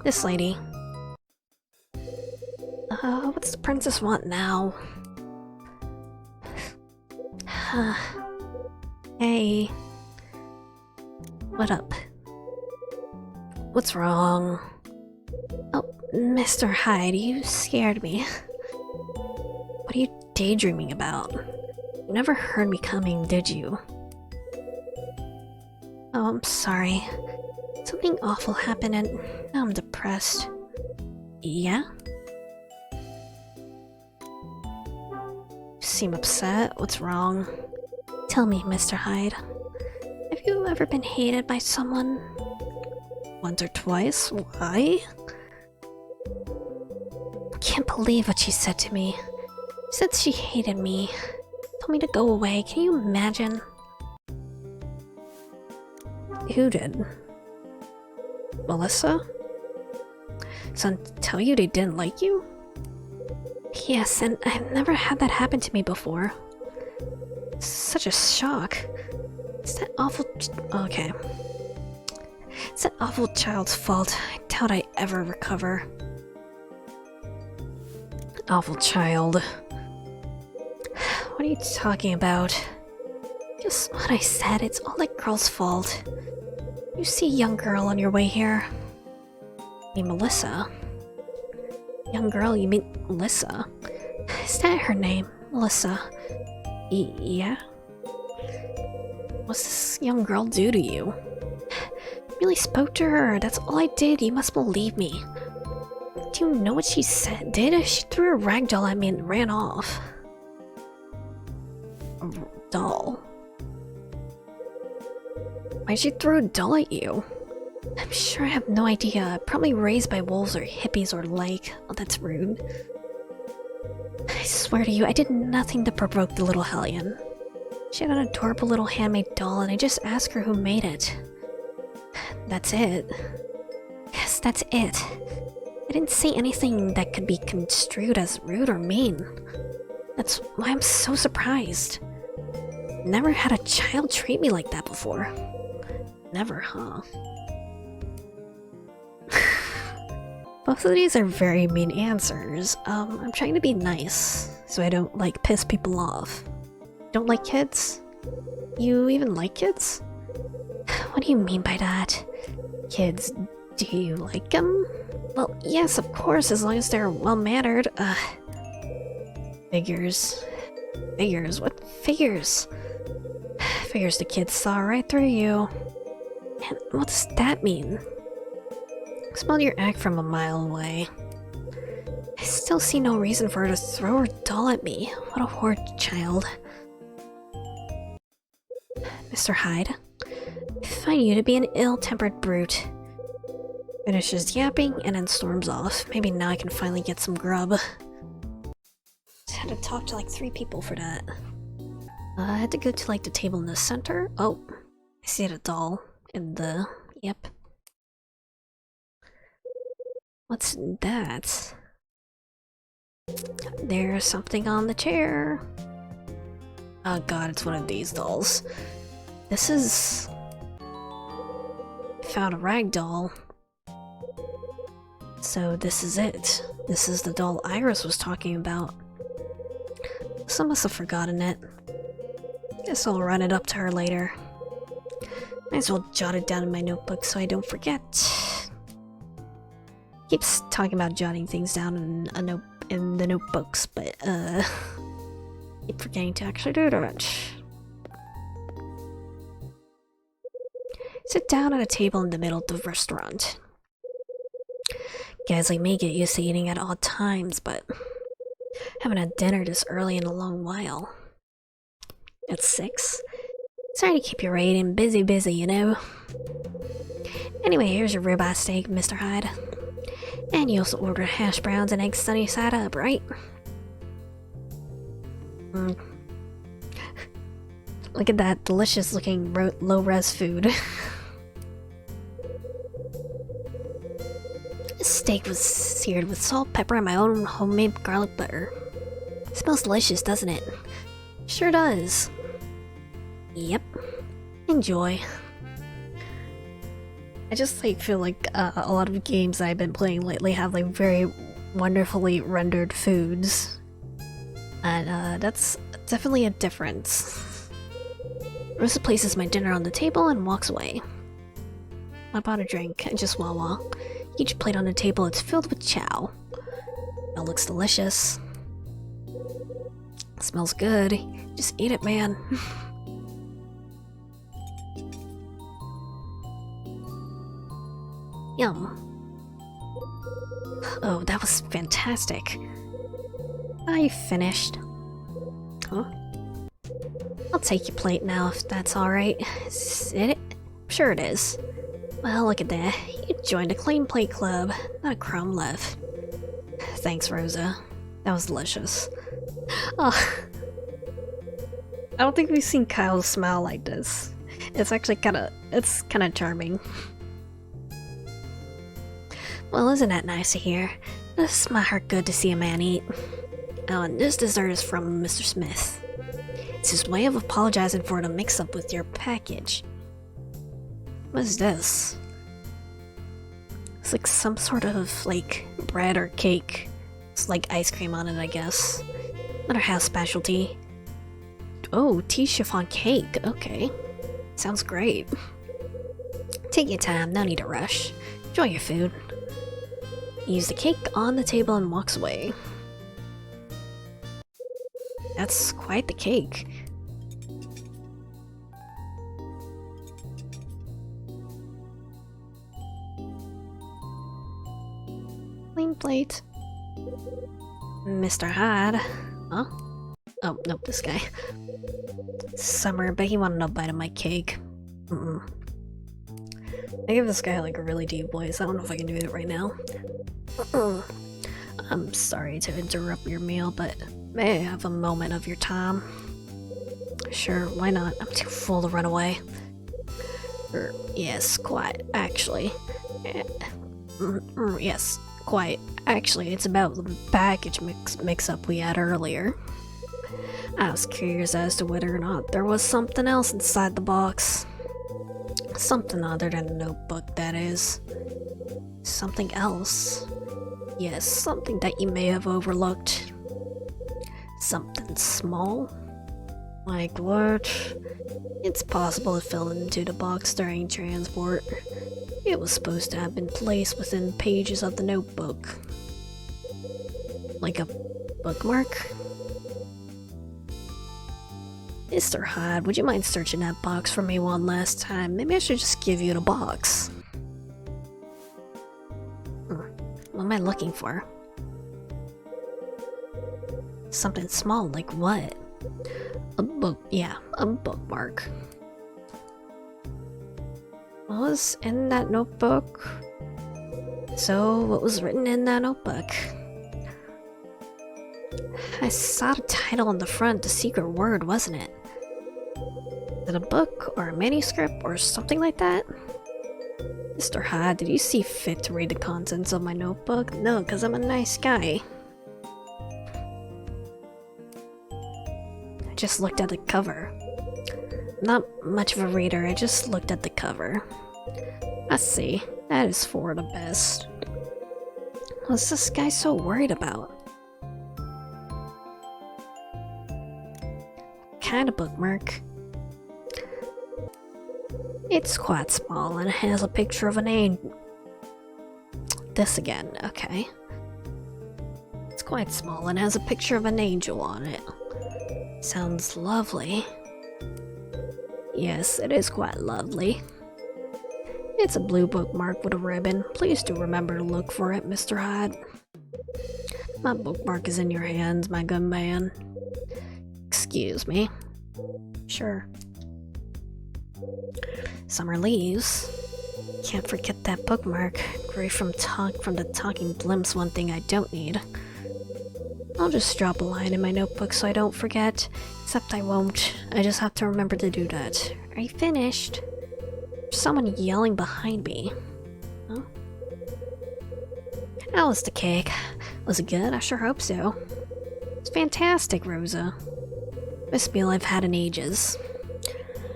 This lady. What's the princess want now? Hey. What up? What's wrong? Oh, Mr. Hyde, you scared me. What are you daydreaming about? You never heard me coming, did you? Oh, I'm sorry. Something awful happened and now I'm depressed. Yeah? You seem upset. What's wrong? Tell me, Mr. Hyde. Have you ever been hated by someone? Once or twice? Why? I can't believe what she said to me. She said she hated me. Told me to go away. Can you imagine? Who did? Melissa? Someone tell you they didn't like you? Yes, and I've never had that happen to me before. It's such a shock. It's that awful... Okay. It's that awful child's fault. I doubt I ever recover. Awful child. What are you talking about? Just what I said, it's all that girl's fault. You see a young girl on your way here. You mean Melissa? Young girl, you mean Melissa? Is that her name? Melissa? Yeah? What's this young girl do to you? Really spoke to her. That's all I did. You must believe me. Do you know what she said? She threw a rag doll at me and ran off. A doll? Why'd she throw a doll at you? I'm sure I have no idea. Probably raised by wolves or hippies or like. Oh, that's rude. I swear to you, I did nothing to provoke the little hellion. She had an adorable little handmade doll and I just asked her who made it. That's it. Yes, that's it. I didn't say anything that could be construed as rude or mean. That's why I'm so surprised. Never had a child treat me like that before. Never, huh? Both of these are very mean answers. I'm trying to be nice, so I don't, like, piss people off. Don't like kids? You even like kids? What do you mean by that? Kids, do you like them? Well, yes, of course, as long as they're well-mannered. Figures. Figures? What figures? Figures the kids saw right through you. And what does that mean? Smell your act from a mile away. I still see no reason for her to throw her doll at me. What a horrid child. Mr. Hyde, I find you to be an ill-tempered brute. Finishes yapping and then storms off. Maybe now I can finally get some grub. Just had to talk to like 3 people for that. I had to go to like the table in the center. Oh, I see the doll in the... Yep. What's that? There's something on the chair. Oh god, it's one of these dolls. This is... Found a rag doll. So this is it. This is the doll Iris was talking about. Some must have forgotten it. Guess I'll run it up to her later. Might as well jot it down in my notebook so I don't forget. Keeps talking about jotting things down in the notebooks, but keep forgetting to actually do that. Sit down at a table in the middle of the restaurant. Guys like me get used to eating at odd times, but haven't had dinner this early in a long while. At 6? Sorry to keep you waiting. Busy, you know. Anyway, here's your ribeye steak, Mr. Hyde. And you also ordered hash browns and eggs sunny side up, right? Look at that delicious looking low-res food. This steak was seared with salt, pepper, and my own homemade garlic butter. It smells delicious, doesn't it? Sure does. Yep. Enjoy. I just feel like a lot of games I've been playing lately have very wonderfully rendered foods. And that's definitely a difference. Rosa places my dinner on the table and walks away. I bought a drink and just Wawa. Each plate on the table is filled with chow. It looks delicious. Smells good. Just eat it, man. Yum. Oh, that was fantastic. Are you finished? Huh? I'll take your plate now if that's alright. Is it? Sure it is. Well, look at that. You joined a clean plate club. Not a crumb left. Thanks, Rosa. That was delicious. Oh. I don't think we've seen Kyle smile like this. It's actually kinda charming. Well, isn't that nice to hear? This is my heart good to see a man eat. Oh, and this dessert is from Mr. Smith. It's his way of apologizing for the mix-up with your package. What is this? It's like some sort of, bread or cake. It's like ice cream on it, I guess. Another house specialty. Oh, tea chiffon cake. Okay. Sounds great. Take your time, no need to rush. Enjoy your food. He used the cake on the table and walks away. That's quite the cake. Clean plate. Mr. Hyde. Huh? Oh, nope, this guy. Summer, but he wanted a bite of my cake. I give this guy a really deep voice. I don't know if I can do it right now. I'm sorry to interrupt your meal, but may I have a moment of your time? Sure, why not? I'm too full to run away. Yes, quite, actually. Yes, quite. Actually, it's about the package mix-up we had earlier. I was curious as to whether or not there was something else inside the box. Something other than a notebook, that is. Something else. Yes, something that you may have overlooked. Something small? Like what? It's possible it fell into the box during transport. It was supposed to have been placed within the pages of the notebook. Like a bookmark? Mr. Hyde, would you mind searching that box for me one last time? Maybe I should just give you the box. What am I looking for? Something small, like what? A book, yeah, a bookmark. What was in that notebook? So, what was written in that notebook? I saw the title on the front, The Secret Word, wasn't it? Is it a book, or a manuscript, or something like that? Mr. Hyde, did you see fit to read the contents of my notebook? No, because I'm a nice guy. I just looked at the cover. Not much of a reader, I just looked at the cover. I see. That is for the best. What's this guy so worried about? What kind of bookmark? It's quite small and has a picture of an angel. This again, okay. It's quite small and has a picture of an angel on it. Sounds lovely. Yes, it is quite lovely. It's a blue bookmark with a ribbon. Please do remember to look for it, Mr. Hyde. My bookmark is in your hands, my good man. Excuse me. Sure. Summer leaves. Can't forget that bookmark. Great from the talking blimps, one thing I don't need. I'll just drop a line in my notebook so I don't forget. Except I won't. I just have to remember to do that. Are you finished? There's someone yelling behind me. Huh? How was the cake? Was it good? I sure hope so. It's fantastic, Rosa. Best meal I've had in ages.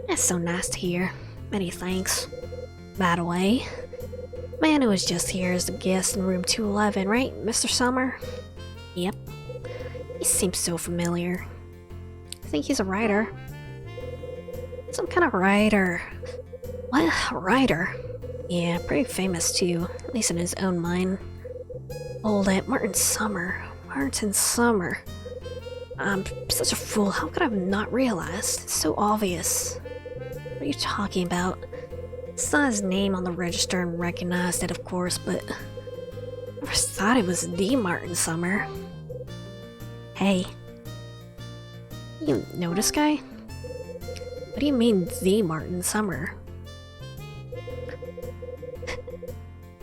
That's so nice to hear. Many thanks. By the way, man who was just here is the guest in room 211, right, Mr. Summer? Yep. He seems so familiar. I think he's a writer. Some kind of writer. What? A writer? Yeah, pretty famous too, at least in his own mind. Hold it, Martin Summer. Martin Summer. I'm such a fool. How could I have not realized? It's so obvious. What are you talking about? Saw his name on the register and recognized it, of course, but I never thought it was the Martin Summer. Hey. You know this guy? What do you mean, the Martin Summer?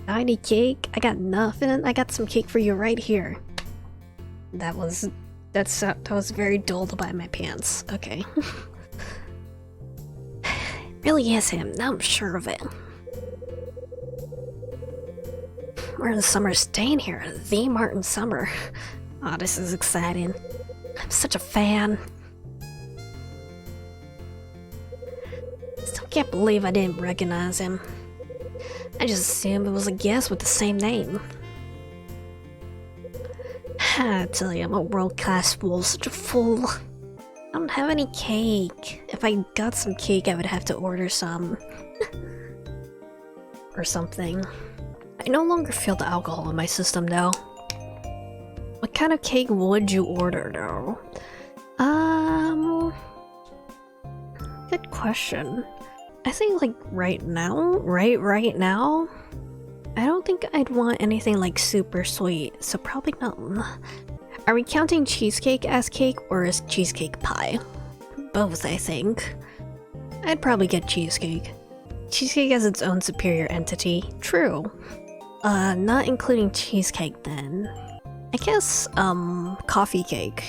Any cake? I got nothing. I got some cake for you right here. That was very dull by my pants. Okay. Really is him. Now I'm sure of it. Martin Summer's staying here. The Martin Summer. Oh, this is exciting. I'm such a fan. Still can't believe I didn't recognize him. I just assumed it was a guest with the same name. I tell you, I'm a world-class fool, such a fool. I don't have any cake. If I got some cake, I would have to order some. Or something. I no longer feel the alcohol in my system, though. What kind of cake would you order, though? Good question. I think, like, right now, right now, I don't think I'd want anything, like, super sweet, so probably not. Are we counting cheesecake as cake, or as cheesecake pie? Both, I think. I'd probably get cheesecake. Cheesecake has its own superior entity. True. Not including cheesecake, then. I guess, coffee cake.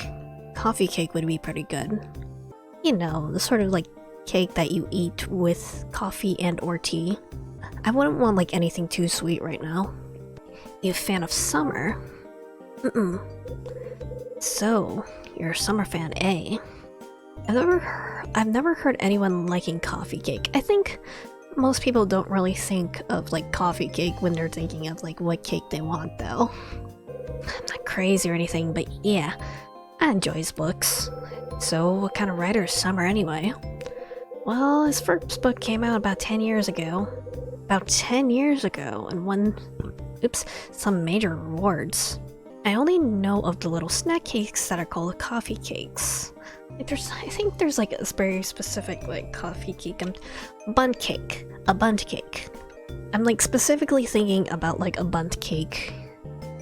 Coffee cake would be pretty good. You know, the sort of, like, cake that you eat with coffee and or tea. I wouldn't want like anything too sweet right now. You a fan of summer? So, you're a summer fan, eh? I've never heard anyone liking coffee cake. I think most people don't really think of like coffee cake when they're thinking of like what cake they want though. I'm not crazy or anything, but yeah, I enjoy his books. So, what kind of writer is Summer anyway? Well, his first book came out about 10 years ago. About 10 years ago, and won, some major awards. I only know of the little snack cakes that are called coffee cakes. Like I think there's like a very specific like coffee cake and bundt cake. A bundt cake. I'm like specifically thinking about like a bundt cake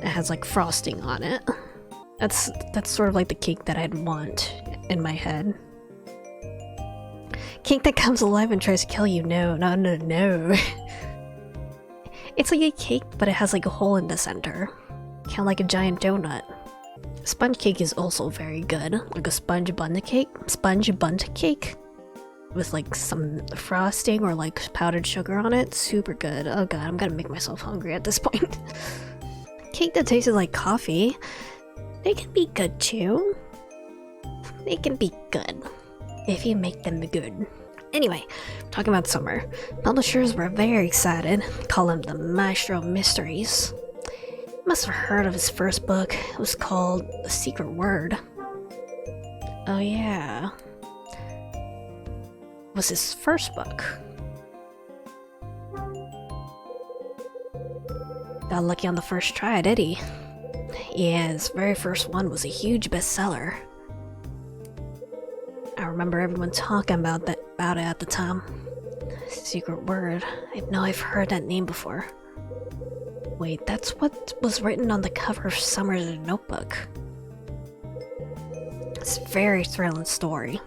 that has like frosting on it. That's sort of like the cake that I'd want in my head. Cake that comes alive and tries to kill you. No. It's like a cake, but it has like a hole in the center. Kind of like a giant donut. Sponge cake is also very good. Like a sponge bundt cake. With like some frosting or like powdered sugar on it. Super good. Oh god, I'm gonna make myself hungry at this point. Cake that tasted like coffee. They can be good too. They can be good. If you make them good. Anyway, talking about Summer. Publishers were very excited. Call him the Maestro of Mysteries. You must have heard of his first book. It was called The Secret Word. Oh yeah. It was his first book. Got lucky on the first try, did he? Yeah, his very first one was a huge bestseller. I remember everyone talking about it at the time. Secret Word. I know I've heard that name before. Wait, that's what was written on the cover of Summer's notebook. It's a very thrilling story.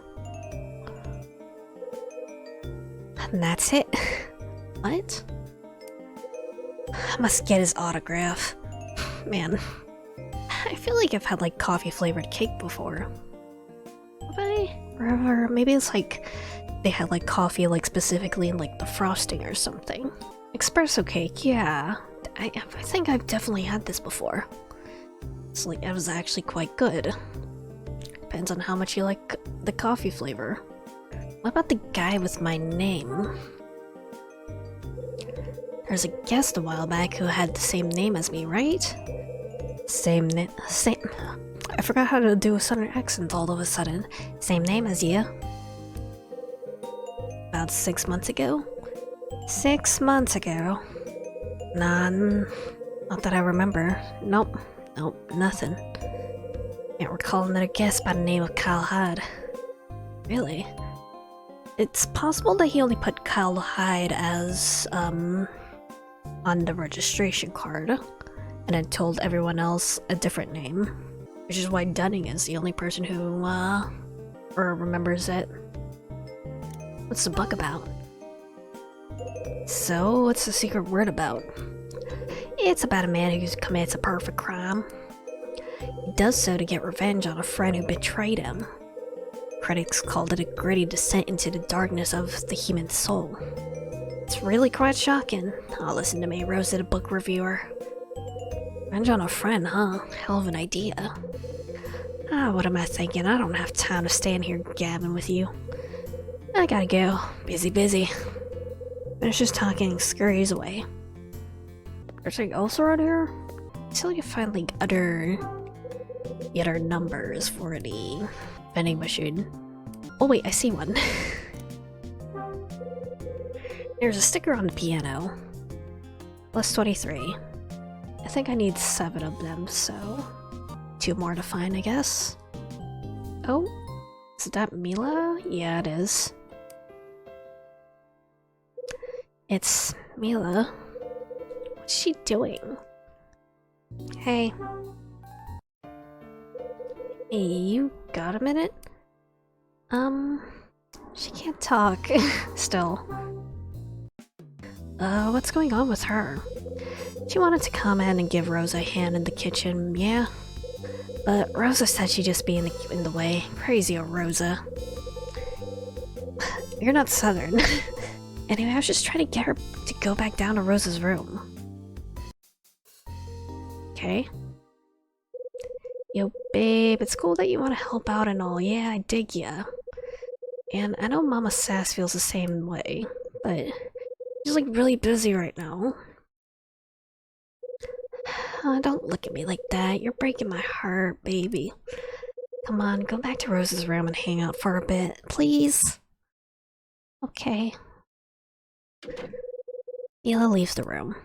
And that's it. What? I must get his autograph. Man. I feel like I've had like coffee flavored cake before. Have I? Or maybe it's like they had like coffee like specifically in like the frosting or something. Espresso cake, yeah. I think I've definitely had this before. It's like it was actually quite good. Depends on how much you like the coffee flavor. What about the guy with my name? There's a guest a while back who had the same name as me, right? Same. I forgot how to do a southern accent all of a sudden. Same name as you. About 6 months ago? 6 months ago. Nah, not that I remember. Nope, nothing. Can't recall another guest by the name of Kyle Hyde. Really? It's possible that he only put Kyle Hyde as, on the registration card, and then told everyone else a different name. Which is why Dunning is the only person who, remembers it. What's the book about? So, what's the secret word about? It's about a man who commits a perfect crime. He does so to get revenge on a friend who betrayed him. Critics called it a gritty descent into the darkness of the human soul. It's really quite shocking. Oh, listen to me, Rosa the book reviewer. Revenge on a friend, huh? Hell of an idea. What am I thinking? I don't have time to stand here gabbing with you. I gotta go. Busy. Finishes talking, scurries away. There's anything else around here? Until you find like other numbers for the vending machine. Oh wait, I see one. There's a sticker on the piano. Plus 23. I think I need 7 of them, so 2 more to find, I guess. Oh, is that Mila? Yeah, it is. It's Mila. What's she doing? Hey. Hey, you got a minute? She can't talk. Still. What's going on with her? She wanted to come in and give Rosa a hand in the kitchen, yeah? But Rosa said she'd just be in the way. Crazy old Rosa. You're not Southern. Anyway, I was just trying to get her to go back down to Rosa's room. Okay. Yo, babe, it's cool that you want to help out and all. Yeah, I dig ya. And I know Mama Sass feels the same way, but she's like really busy right now. Don't look at me like that. You're breaking my heart, baby. Come on, go back to Rosa's room and hang out for a bit, please. Okay. Mila leaves the room.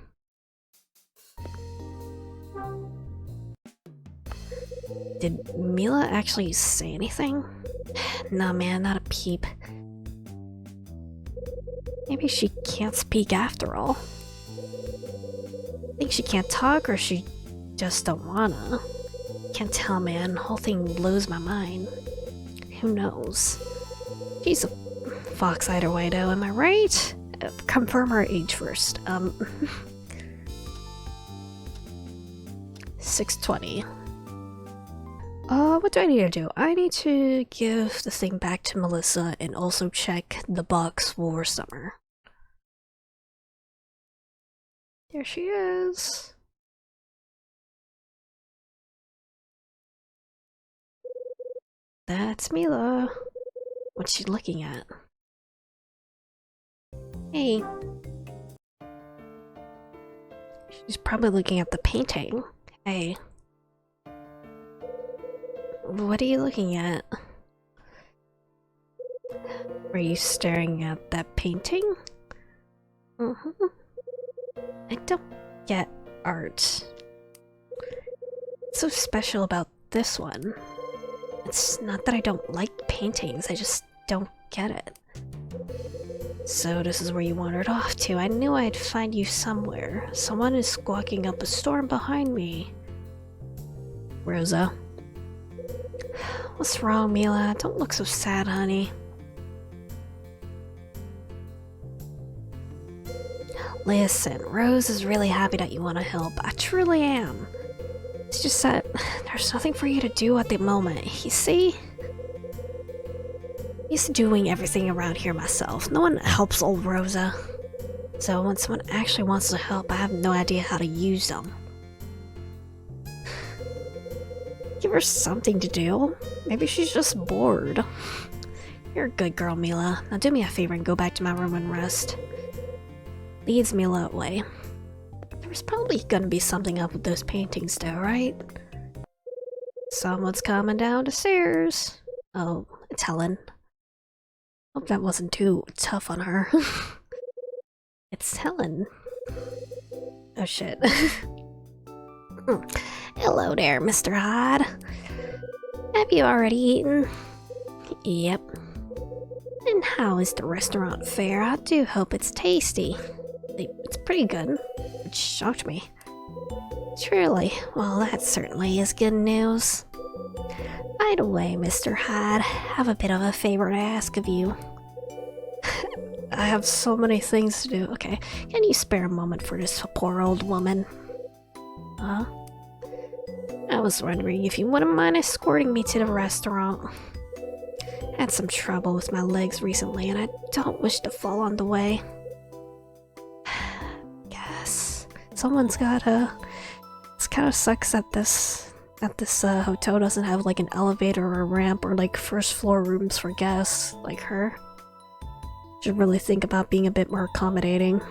Did Mila actually say anything? Nah, man, not a peep. Maybe she can't speak after all. Think she can't talk, or she just don't wanna. Can't tell, man. The whole thing blows my mind. Who knows? She's a fox either way, though, am I right? Confirm her age first. 620. What do I need to do? I need to give the thing back to Melissa and also check the box for Summer. There she is. That's Mila. What's she looking at? Hey. She's probably looking at the painting. Hey. What are you looking at? Were you staring at that painting? I don't get art. What's so special about this one? It's not that I don't like paintings, I just don't get it. So this is where you wandered off to. I knew I'd find you somewhere. Someone is squawking up a storm behind me. Rosa. What's wrong, Mila? Don't look so sad, honey. Listen, Rose is really happy that you want to help. I truly am. It's just that there's nothing for you to do at the moment, you see? I'm used to doing everything around here myself. No one helps old Rosa. So when someone actually wants to help, I have no idea how to use them. Give her something to do. Maybe she's just bored. You're a good girl, Mila. Now do me a favor and go back to my room and rest. Leads Mila away. There's probably gonna be something up with those paintings though, right? Someone's coming down the stairs. Oh, it's Helen. Hope that wasn't too tough on her. It's Helen. Oh shit. Hello there, Mr. Hyde. Have you already eaten? Yep. And how is the restaurant fare? I do hope it's tasty. It's pretty good. It shocked me. Truly, well, that certainly is good news. By the way, Mr. Hyde, I have a bit of a favor to ask of you. I have so many things to do. Okay, can you spare a moment for this poor old woman? Huh? I was wondering if you wouldn't mind escorting me to the restaurant. I had some trouble with my legs recently and I don't wish to fall on the way. Guess someone's gotta... It kind of sucks that this hotel doesn't have like an elevator or a ramp or like first floor rooms for guests like her. Should really think about being a bit more accommodating.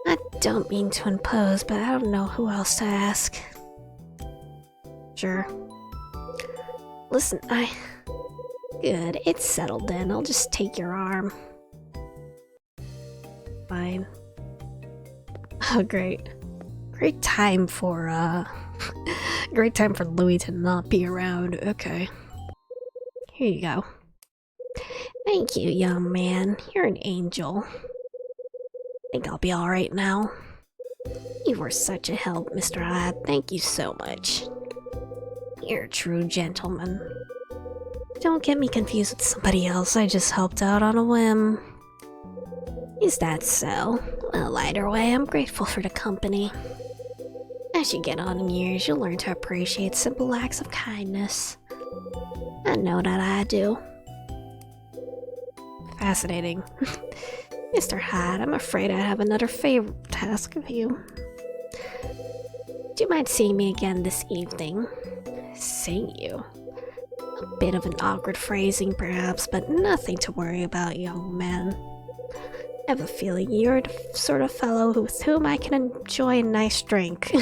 I don't mean to impose, but I don't know who else to ask. Sure. Listen, Good, it's settled then. I'll just take your arm. Fine. Oh, great. Great time for, great time for Louis to not be around. Okay. Here you go. Thank you, young man. You're an angel. I think I'll be alright now. You were such a help, Mr. Hyde. Thank you so much. You're a true gentleman. Don't get me confused with somebody else. I just helped out on a whim. Is that so? Well, either way, I'm grateful for the company. As you get on in years, you'll learn to appreciate simple acts of kindness. I know that I do. Fascinating. Mr. Hyde, I'm afraid I have another favor to ask of you. Do you mind seeing me again this evening? Seeing you? A bit of an awkward phrasing, perhaps, but nothing to worry about, young man. I have a feeling you're the sort of fellow with whom I can enjoy a nice drink.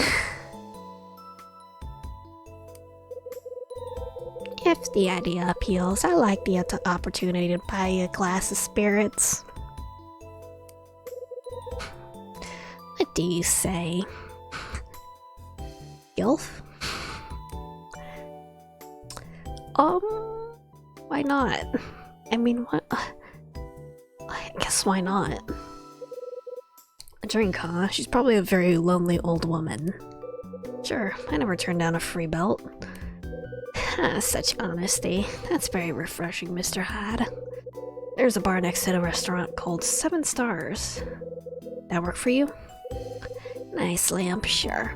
If the idea appeals, I like the opportunity to buy you a glass of spirits. What do you say? Gilf? Why not? I mean, what? I guess why not? A drink, huh? She's probably a very lonely old woman. Sure, I never turned down a free belt. Such honesty. That's very refreshing, Mr. Hyde. There's a bar next to the restaurant called 7 Stars. That work for you? Nicely, I'm sure.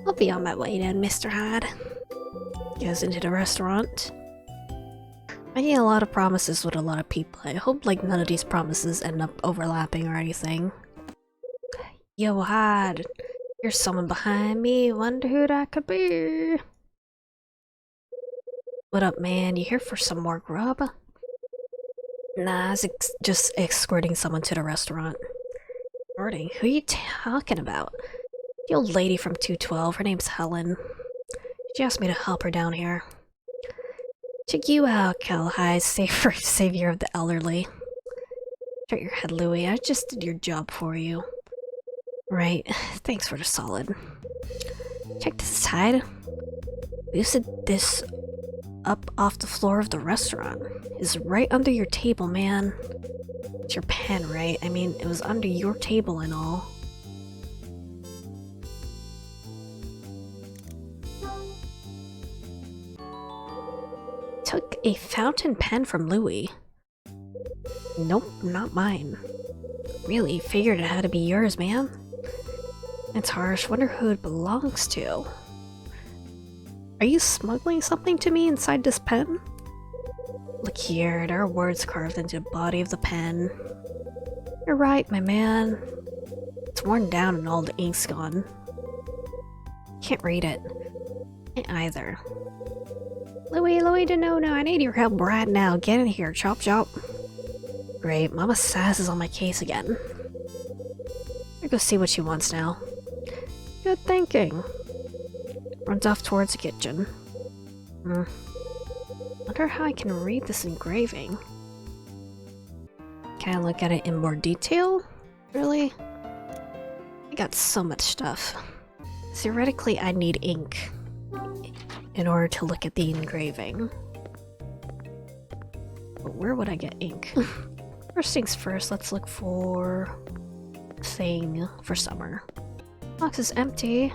I'll be on my way then, Mr. Hyde. Goes into the restaurant. I get a lot of promises with a lot of people. I hope like none of these promises end up overlapping or anything. Yo, Hyde. There's someone behind me. Wonder who that could be. What up, man? You here for some more grub? Nah, I was just escorting someone to the restaurant. Escorting? Who are you talking about? The old lady from 212. Her name's Helen. She asked me to help her down here. Check you out, Calhai, savior of the elderly. Shut your head, Louis. I just did your job for you. Right. Thanks for the solid. Check this side. Boosted this up off the floor of the restaurant. It's right under your table, man. It's your pen, right? I mean, it was under your table and all. Took a fountain pen from Louis. Nope, not mine. Really, figured it had to be yours, man. It's harsh. Wonder who it belongs to. Are you smuggling something to me inside this pen? Look here, there are words carved into the body of the pen. You're right, my man. It's worn down and all the ink's gone. Can't read it. Me either. Louie, no, I need your help right now. Get in here, chop chop. Great, Mama Sass is on my case again. I'll go see what she wants now. Good thinking. Runs off towards the kitchen. Wonder how I can read this engraving. Can I look at it in more detail? Really? I got so much stuff. Theoretically, I need ink in order to look at the engraving. But where would I get ink? First things first, let's look for thing for summer. Box is empty.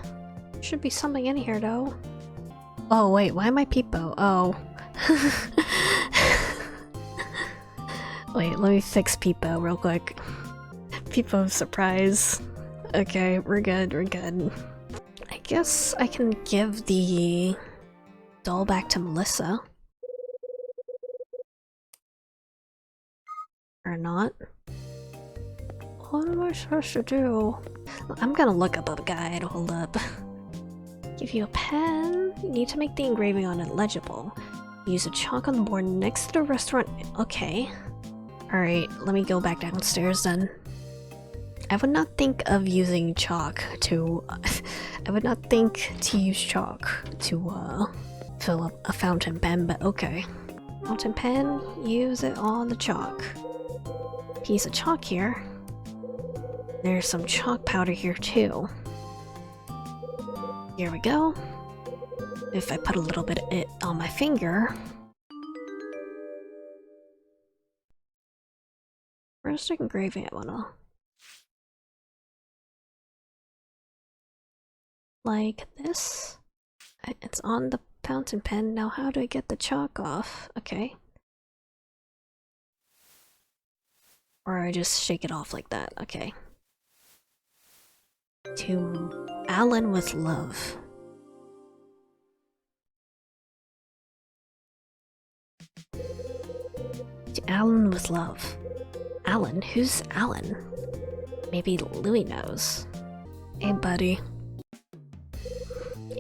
Should be something in here though. Oh wait, why am I Peepo? Oh. Wait, let me fix Peepo real quick. Peepo surprise. Okay, we're good. I guess I can give the doll back to Melissa. Or not. What am I supposed to do? I'm gonna look up a guide, hold up. Give you a pen. You need to make the engraving on it legible. Use a chalk on the board next to the restaurant. Okay. Alright, let me go back downstairs then. I would not think of using chalk to... I would not think to use chalk to fill up a fountain pen, but okay. Fountain pen, use it on the chalk. Piece of chalk here. There's some chalk powder here too. Here we go. If I put a little bit of it on my finger... Where's the engraving I wanna... Like this? It's on the fountain pen. Now how do I get the chalk off? Okay. Or I just shake it off like that. Okay. To Alan with love. To Alan with love. Alan? Who's Alan? Maybe Louie knows. Hey, buddy.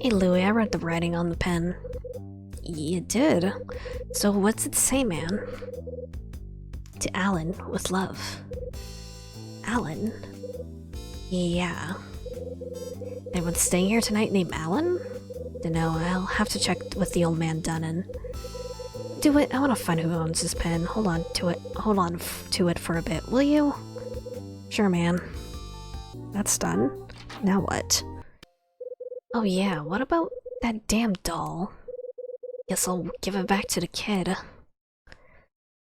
Hey, Louie, I read the writing on the pen. You did? So what's it say, man? To Alan with love. Alan? Yeah. Anyone staying here tonight named Alan? Dunno, I'll have to check with the old man Dunnan. Do it, I wanna find who owns this pen. Hold on to it for a bit, will you? Sure, man. That's done. Now what? Oh yeah, what about that damn doll? Guess I'll give it back to the kid.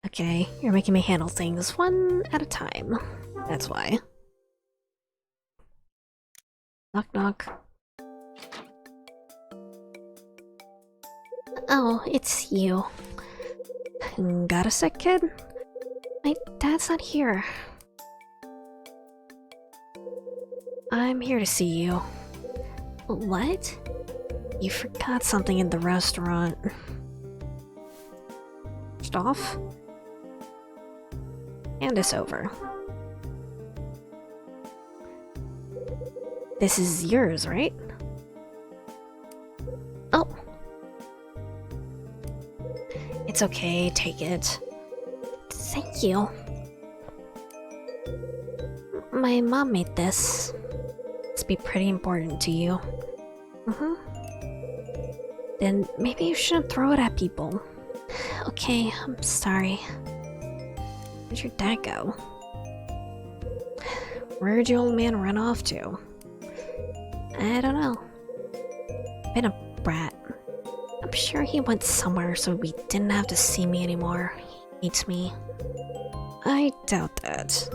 Okay, you're making me handle things one at a time. That's why. Knock knock. Oh, it's you. Got a sec, kid? My dad's not here. I'm here to see you. What? You forgot something in the restaurant. First off, hand this over. This is yours, right? Oh. It's okay, take it. Thank you. My mom made this. Must be pretty important to you. Then maybe you shouldn't throw it at people. Okay, I'm sorry. Where'd your dad go? Where'd your old man run off to? I don't know. Been a brat. I'm sure he went somewhere so he didn't have to see me anymore. He hates me. I doubt that.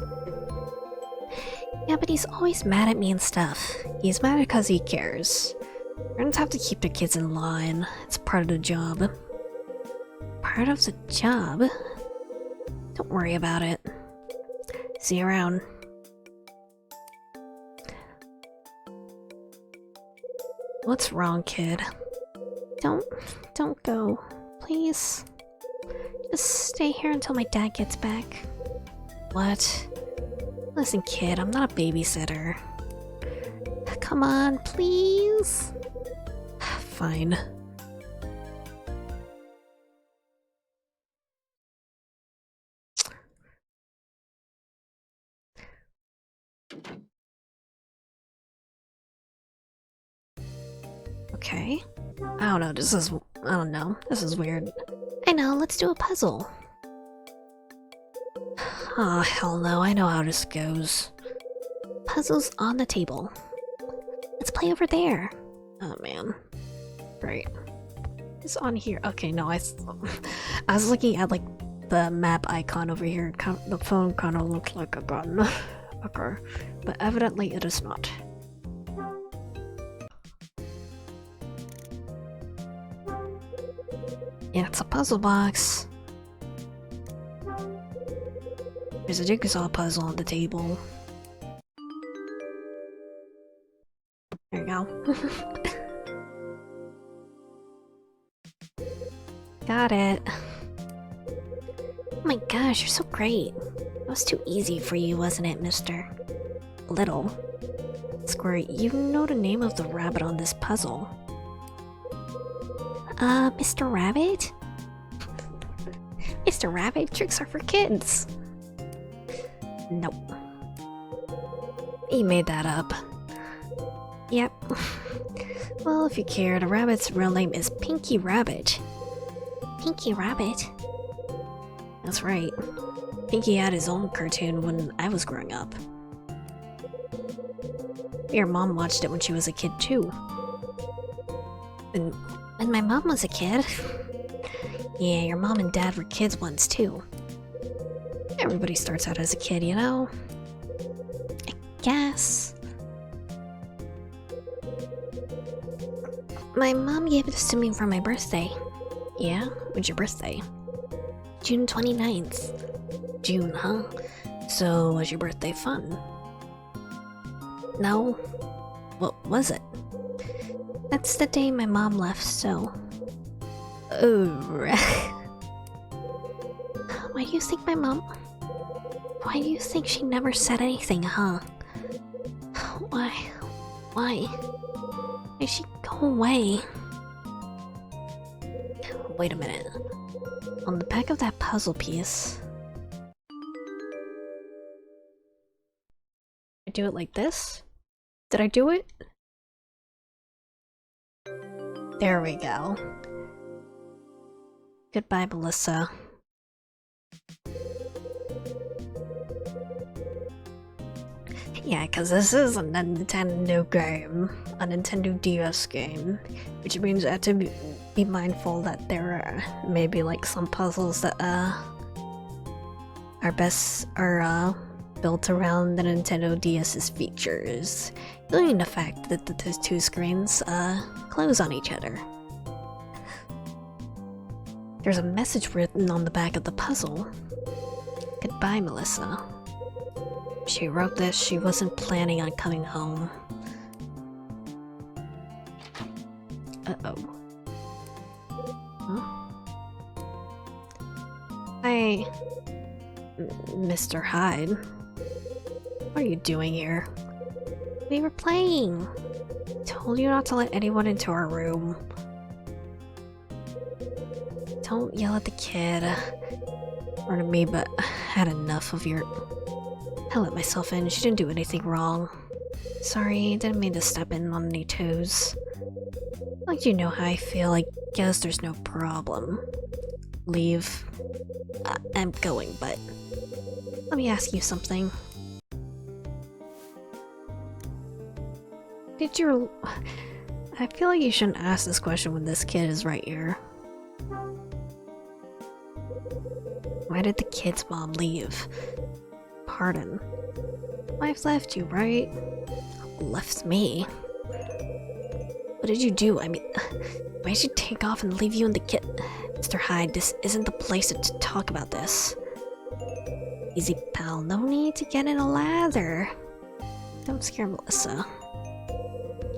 Yeah, but he's always mad at me and stuff. He's mad because he cares. Parents have to keep their kids in line. It's part of the job. Part of the job? Don't worry about it. See you around. What's wrong, kid? Don't go. Please. Just stay here until my dad gets back. What? Listen, kid, I'm not a babysitter. Come on, please. Fine. Okay. I don't know, this is weird. I know, let's do a puzzle. Oh, hell no, I know how this goes. Puzzle's on the table. Let's play over there. Oh man. Right. It's on here. Okay, no, I was looking at like the map icon over here. The phone kind of looks like a gun. Okay. But evidently it is not. Yeah, it's a puzzle box. There's a jigsaw puzzle on the table. There you go. Got it. Oh my gosh, you're so great. That was too easy for you, wasn't it, mister? Little. Square, you know the name of the rabbit on this puzzle. Mr. Rabbit? Mr. Rabbit, tricks are for kids. Nope. He made that up. Yep. Well, if you care, the rabbit's real name is Pinky Rabbit. Pinky Rabbit? That's right. Pinky had his own cartoon when I was growing up. Your mom watched it when she was a kid too. When my mom was a kid? Yeah, your mom and dad were kids once too. Everybody starts out as a kid, you know? I guess. My mom gave this to me for my birthday. Yeah? When's your birthday? June 29th. June, huh? So, was your birthday fun? No? What was it? That's the day my mom left, so... Oh, why do you think my mom... Why do you think she never said anything, huh? Why? Why? Why'd she go away? Wait a minute. On the back of that puzzle piece... I do it like this? Did I do it? There we go. Goodbye, Melissa. Yeah, because this is a Nintendo game. A Nintendo DS game. Which means I have to be mindful that there are maybe like some puzzles that are built around the Nintendo DS's features. Including the fact that the two screens close on each other. There's a message written on the back of the puzzle. Goodbye, Melissa. She wrote this, she wasn't planning on coming home. Uh-oh. Huh? Hi, Mr. Hyde. What are you doing here? We were playing. Told you not to let anyone into our room. Don't yell at the kid. Or to me, but I had enough of your... I let myself in. She didn't do anything wrong. Sorry, didn't mean to step in on any toes. Like you know how I feel. I guess there's no problem. Leave. I'm going, but... Let me ask you something. Did your... I feel like you shouldn't ask this question when this kid is right here. Why did the kid's mom leave? Pardon. Life left you, right? Left me? What did you do? I mean, why did you take off and leave you and the kid? Mr. Hyde, this isn't the place to talk about this. Easy, pal. No need to get in a lather. Don't scare Melissa.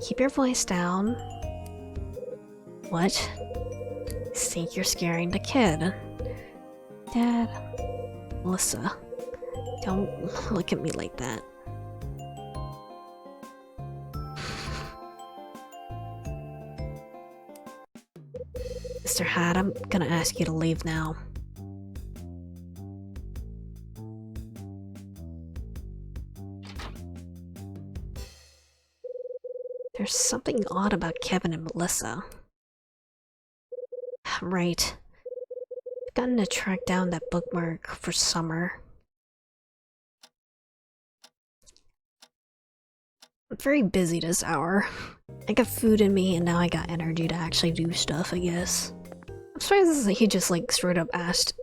Keep your voice down. What? Think you're scaring the kid? Dad. Melissa. Don't look at me like that. Mr. Hyde, I'm gonna ask you to leave now. There's something odd about Kevin and Melissa. Right. I've gotten to track down that bookmark for Summer. I'm very busy this hour. I got food in me and now I got energy to actually do stuff, I guess. I'm surprised he just like straight up asked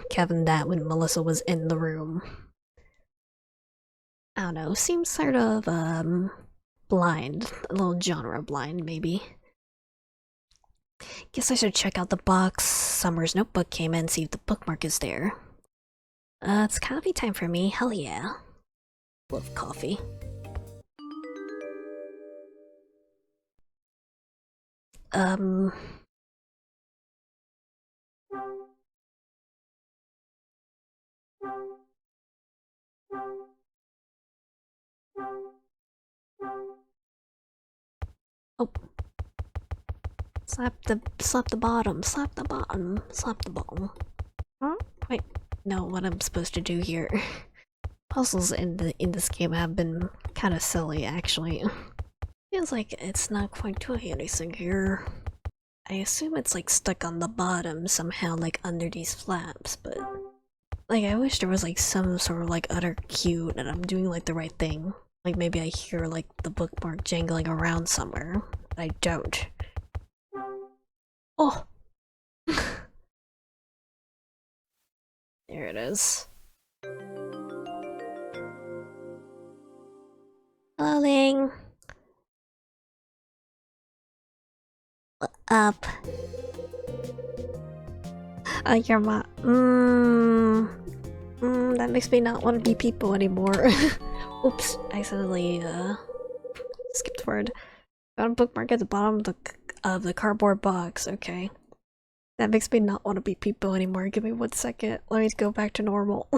Kevin that when Melissa was in the room. I don't know, seems sort of blind. A little genre blind, maybe. Guess I should check out the box. Summer's notebook came in, see if the bookmark is there. It's coffee time for me, hell yeah. Love coffee. Oh. Slap the bottom, slap the bottom, slap the bottom. Huh? Wait, no, what I'm supposed to do here. Puzzles in this game have been kind of silly, actually. Feels like it's not quite doing anything here. I assume it's like stuck on the bottom somehow, like under these flaps, but like I wish there was like some sort of like other cue that I'm doing like the right thing. Like maybe I hear like the bookmark jangling around somewhere, but I don't. Oh! There it is. Hello, Ling. What up? Your mom. That makes me not want to be people anymore. Oops, I accidentally skipped word. Found a bookmark at the bottom of the cardboard box. Okay. That makes me not want to be people anymore. Give me 1 second. Let me go back to normal.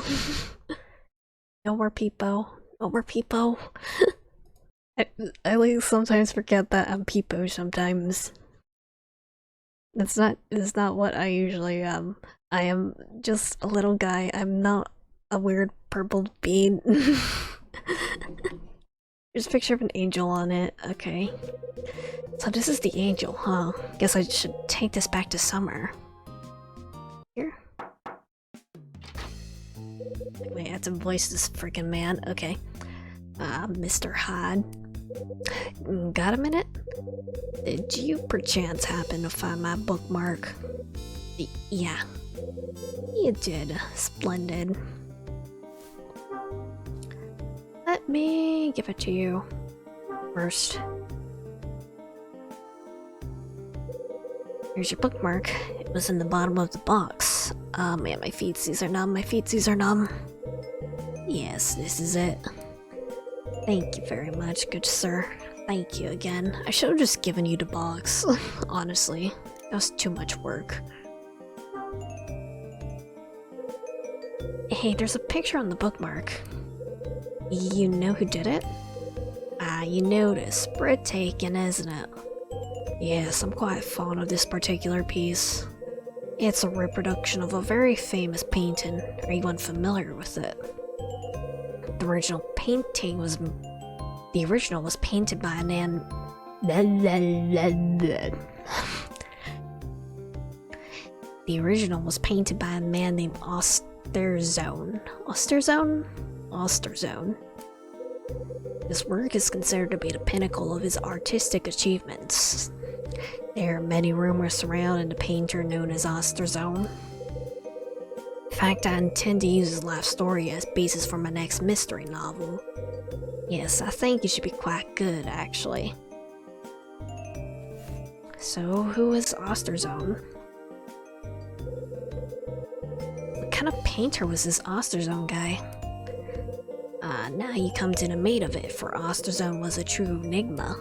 No more people. No more people. I like sometimes forget that I'm peepo sometimes. That's not what I usually am. I am just a little guy. I'm not a weird purple bean. There's a picture of an angel on it. Okay. So this is the angel, huh? Guess I should take this back to Summer. Here? Wait, I have to voice this freaking man. Okay. Mr. Hyde. Got a minute? Did you perchance happen to find my bookmark? Yeah. You did. Splendid. Let me give it to you first. Here's your bookmark. It was in the bottom of the box. Oh man, my feetsies are numb. My feetsies are numb. Yes, this is it. Thank you very much, good sir. Thank you again. I should have just given you the box. Honestly, that was too much work. Hey, there's a picture on the bookmark. You know who did it? Ah, you notice. Breathtaking, isn't it? Yes, I'm quite fond of this particular piece. It's a reproduction of a very famous painting. Are you unfamiliar with it? The original was painted by a man. The original was painted by a man named Osterzone. Osterzone. This work is considered to be the pinnacle of his artistic achievements. There are many rumors surrounding the painter known as Osterzone. In fact, I intend to use his life story as basis for my next mystery novel. Yes, I think it should be quite good, actually. So, who is Osterzone? What kind of painter was this Osterzone guy? Now you come to the meat of it, for Osterzone was a true enigma.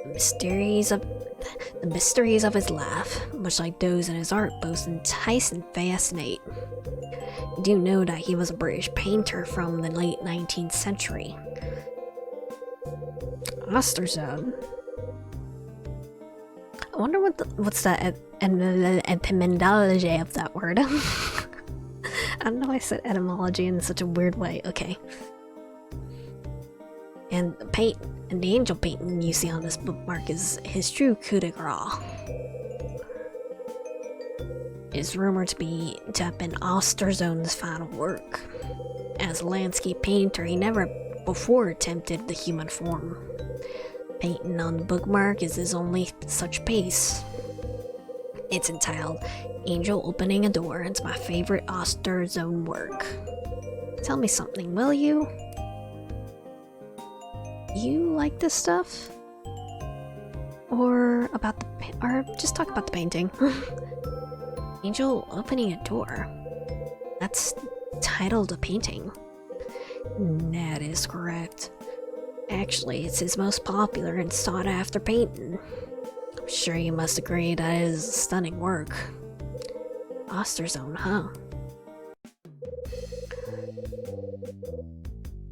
The The mysteries of his life, much like those in his art, both entice and fascinate. You do know that he was a British painter from the late 19th century. Osterzone. I wonder what's the etymology of that word. I don't know why I said etymology in such a weird way. Okay. And the angel painting you see on this bookmark is his true coup de grace. It is rumored to have been Osterzone's final work. As a landscape painter, he never before attempted the human form. Painting on the bookmark is his only such piece. It's entitled Angel Opening a Door. It's my favorite Osterzone work. Tell me something, will you? You like this stuff? Or just talk about the painting. Angel Opening a Door. That's titled a painting. That is correct. Actually, it's his most popular and sought after painting. I'm sure you must agree that it is a stunning work. Osterzone, huh?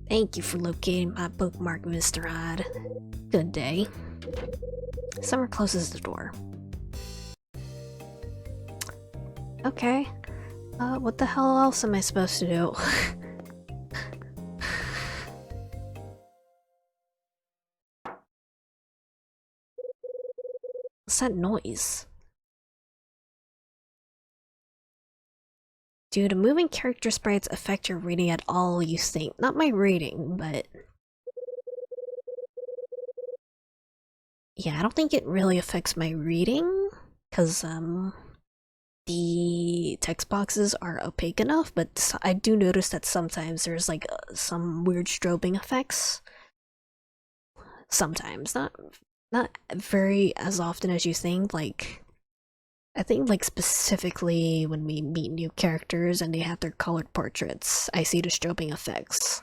Thank you for locating my bookmark, Mr. Hyde. Good day. Summer closes the door. Okay. What the hell else am I supposed to do? What's that noise? Do the moving character sprites affect your reading at all, you think? Not my reading, but... yeah, I don't think it really affects my reading, because, the text boxes are opaque enough, but I do notice that sometimes there's, like, some weird strobing effects. Sometimes, not very as often as you think, like... I think, like, specifically when we meet new characters and they have their colored portraits, I see the strobing effects.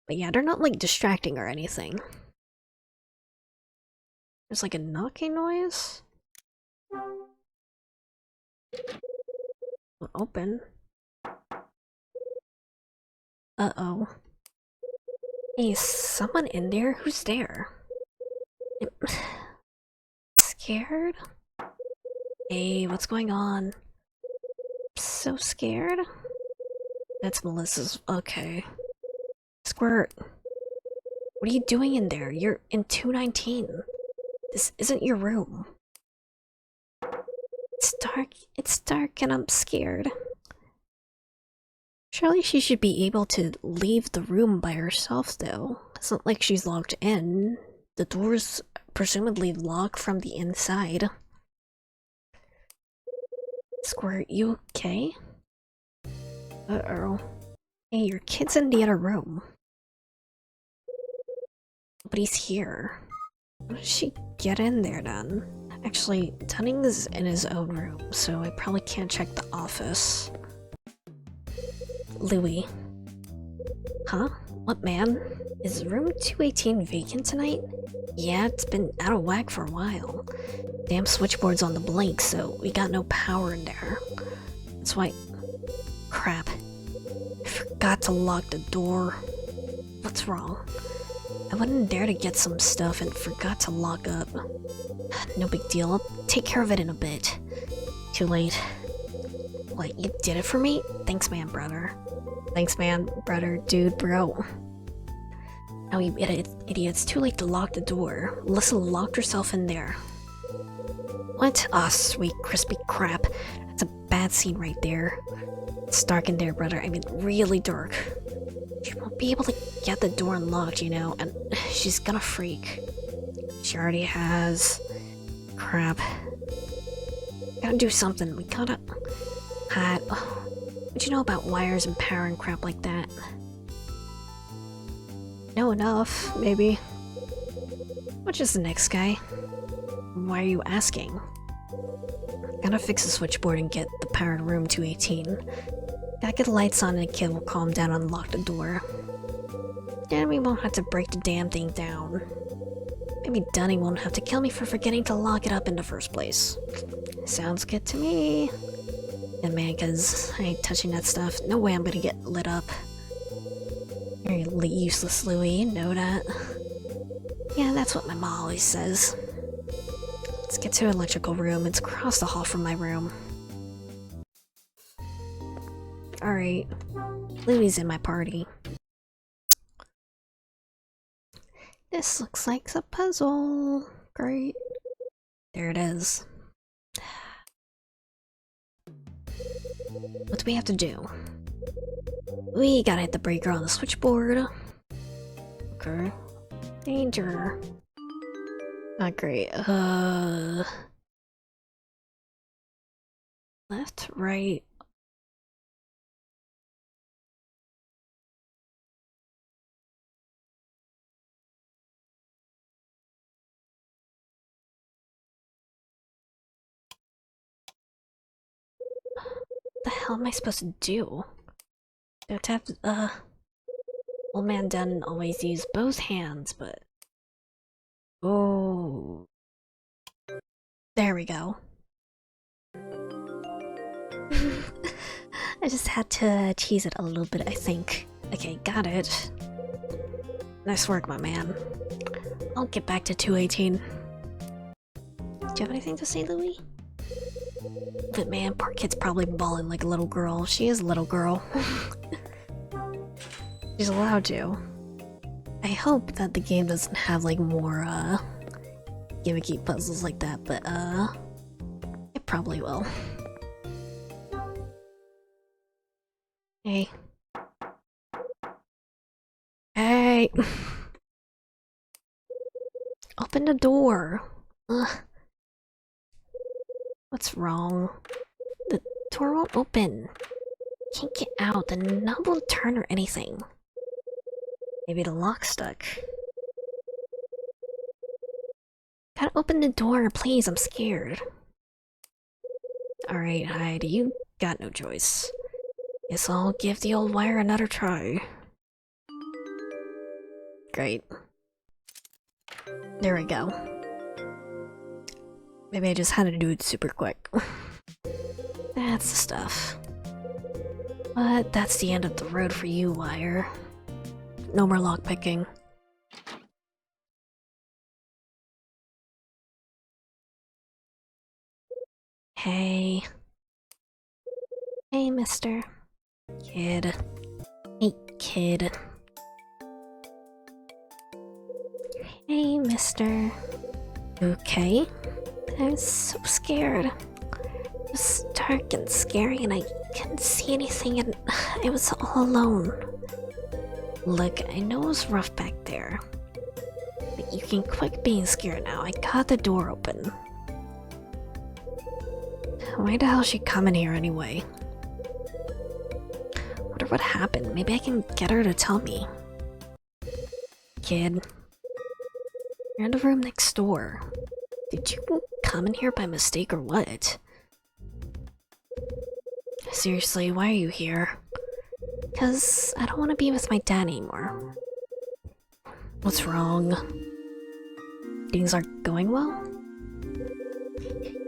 But yeah, they're not, like, distracting or anything. There's, like, a knocking noise? Open. Uh-oh. Hey, is someone in there? Who's there? Scared? Hey, what's going on? So scared? That's Melissa's. Okay. Squirt. What are you doing in there? You're in 219. This isn't your room. It's dark and I'm scared. Surely she should be able to leave the room by herself, though. It's not like she's locked in. The door's presumably locked from the inside. Squirt, you okay? Uh-oh. Hey, your kid's in the other room. But he's here. How did she get in there then? Actually, Dunning's in his own room, so I probably can't check the office. Louis. Huh? What, man? Is room 218 vacant tonight? Yeah, it's been out of whack for a while. Damn switchboard's on the blink, so we got no power in there. That's why... crap. I forgot to lock the door. What's wrong? I went in there to get some stuff and forgot to lock up. No big deal, I'll take care of it in a bit. Too late. What, you did it for me? Thanks, man, brother. Thanks, man, brother, dude, bro. Now, you idiot, it's too late to lock the door. Melissa locked herself in there. What? Ah, sweet crispy crap. That's a bad scene right there. It's dark in there, brother. I mean, really dark. She won't be able to get the door unlocked, you know, and she's gonna freak. She already has. Crap. Gotta do something. We gotta... hide. What you know about wires and power and crap like that? Know enough, maybe. Which is the next guy? Why are you asking? Gotta fix the switchboard and get the power to room 218. Gotta get the lights on and the kid will calm down and unlock the door. And we won't have to break the damn thing down. Maybe Dunny won't have to kill me for forgetting to lock it up in the first place. Sounds good to me. Yeah, man, cause I ain't touching that stuff. No way I'm gonna get lit up. You're useless, Louie, you know that. Yeah, that's what my mom always says. Let's get to the electrical room. It's across the hall from my room. Alright. Louie's in my party. This looks like a puzzle. Great. There it is. What do we have to do? We gotta hit the breaker on the switchboard. Okay. Danger. Not great. Left, right. What the hell am I supposed to do? Do I have to, Old Man Dunn always used both hands, but... Oh... There we go. I just had to tease it a little bit, I think. Okay, got it. Nice work, my man. I'll get back to 218. Do you have anything to say, Louie? But man, poor kid's probably bawling like a little girl. She is a little girl. She's allowed to. I hope that the game doesn't have like more gimmicky puzzles like that, but it probably will. Hey. Hey! Open the door! Ugh. What's wrong? The door won't open. Can't get out, the knob won't turn or anything. Maybe the lock's stuck. Gotta open the door, please, I'm scared. Alright, Hyde, you got no choice. Guess I'll give the old wire another try. Great. There we go. Maybe I just had to do it super quick. That's the stuff. But that's the end of the road for you, wire. No more lockpicking. Hey. Hey, mister. Kid. Hey, kid. Hey, mister. Okay. I'm so scared. It was dark and scary and I couldn't see anything and I was all alone. Look, I know it was rough back there. But you can quit being scared now. I got the door open. Why the hell is she coming here anyway? Wonder what happened. Maybe I can get her to tell me. Kid. You're in the room next door. Did you come in here by mistake or what? Seriously, why are you here? 'Cause I don't want to be with my dad anymore. What's wrong? Things aren't going well?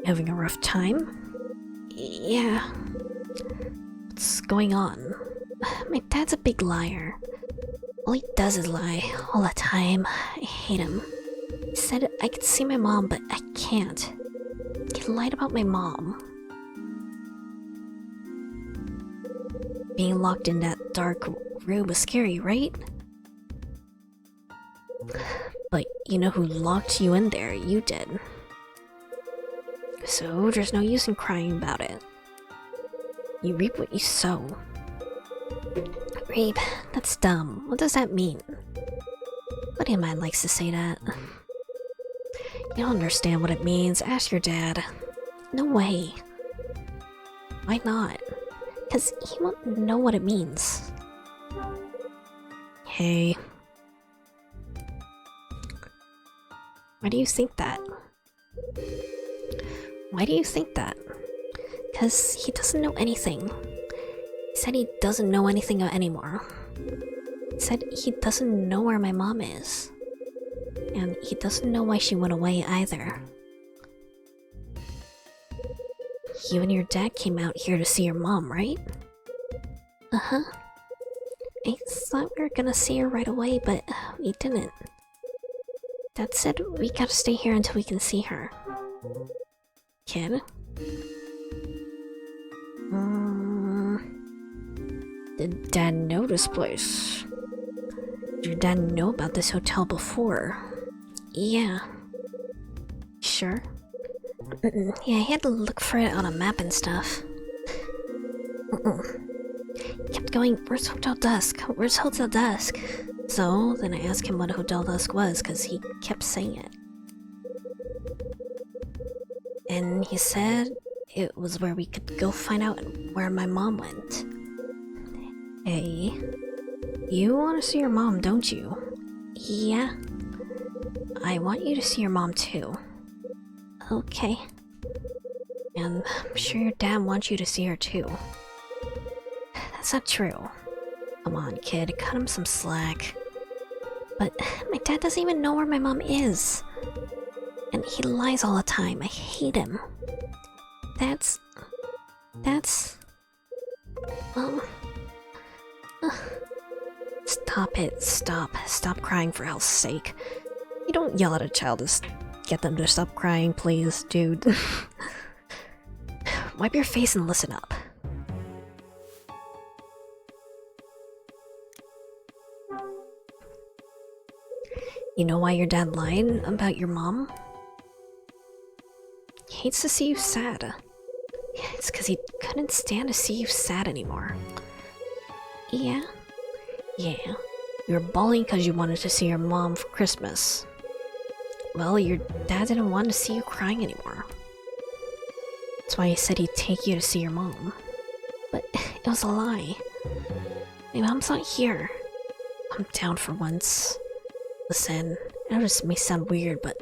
Having a rough time? Yeah. What's going on? My dad's a big liar. All he does is lie, all the time. I hate him. He said I could see my mom, but I can't. He lied about my mom. Being locked in that dark room was scary, right? But you know who locked you in there? You did. So there's no use in crying about it. You reap what you sow. Reap? That's dumb. What does that mean? A buddy of mine likes to say that. You don't understand what it means. Ask your dad. No way. Why not? 'Cause he won't know what it means. Hey. Why do you think that? Why do you think that? 'Cause he doesn't know anything. He said he doesn't know anything anymore. He said he doesn't know where my mom is. And he doesn't know why she went away either. You and your dad came out here to see your mom, right? Uh-huh. I thought we were gonna see her right away, but we didn't. Dad said we gotta stay here until we can see her. Kid? Did Dad know this place? Did your dad know about this hotel before? Yeah. Sure? Yeah, he had to look for it on a map and stuff. Kept going, where's Hotel Dusk? Where's Hotel Dusk? So, then I asked him what Hotel Dusk was, because he kept saying it. And he said it was where we could go find out where my mom went. Hey, you want to see your mom, don't you? Yeah. I want you to see your mom too. Okay. And I'm sure your dad wants you to see her too. That's not true. Come on, kid, cut him some slack. But my dad doesn't even know where my mom is. And he lies all the time. I hate him. That's... Stop it. Stop crying for hell's sake. You don't yell at a child to get them to stop crying, please, dude. Wipe your face and listen up. You know why your dad lied about your mom? He hates to see you sad. It's because he couldn't stand to see you sad anymore. Yeah? Yeah. You were bawling because you wanted to see your mom for Christmas. Well, your dad didn't want to see you crying anymore. That's why he said he'd take you to see your mom. But it was a lie. My mom's not here. I'm down for once. Listen, I know this may sound weird, but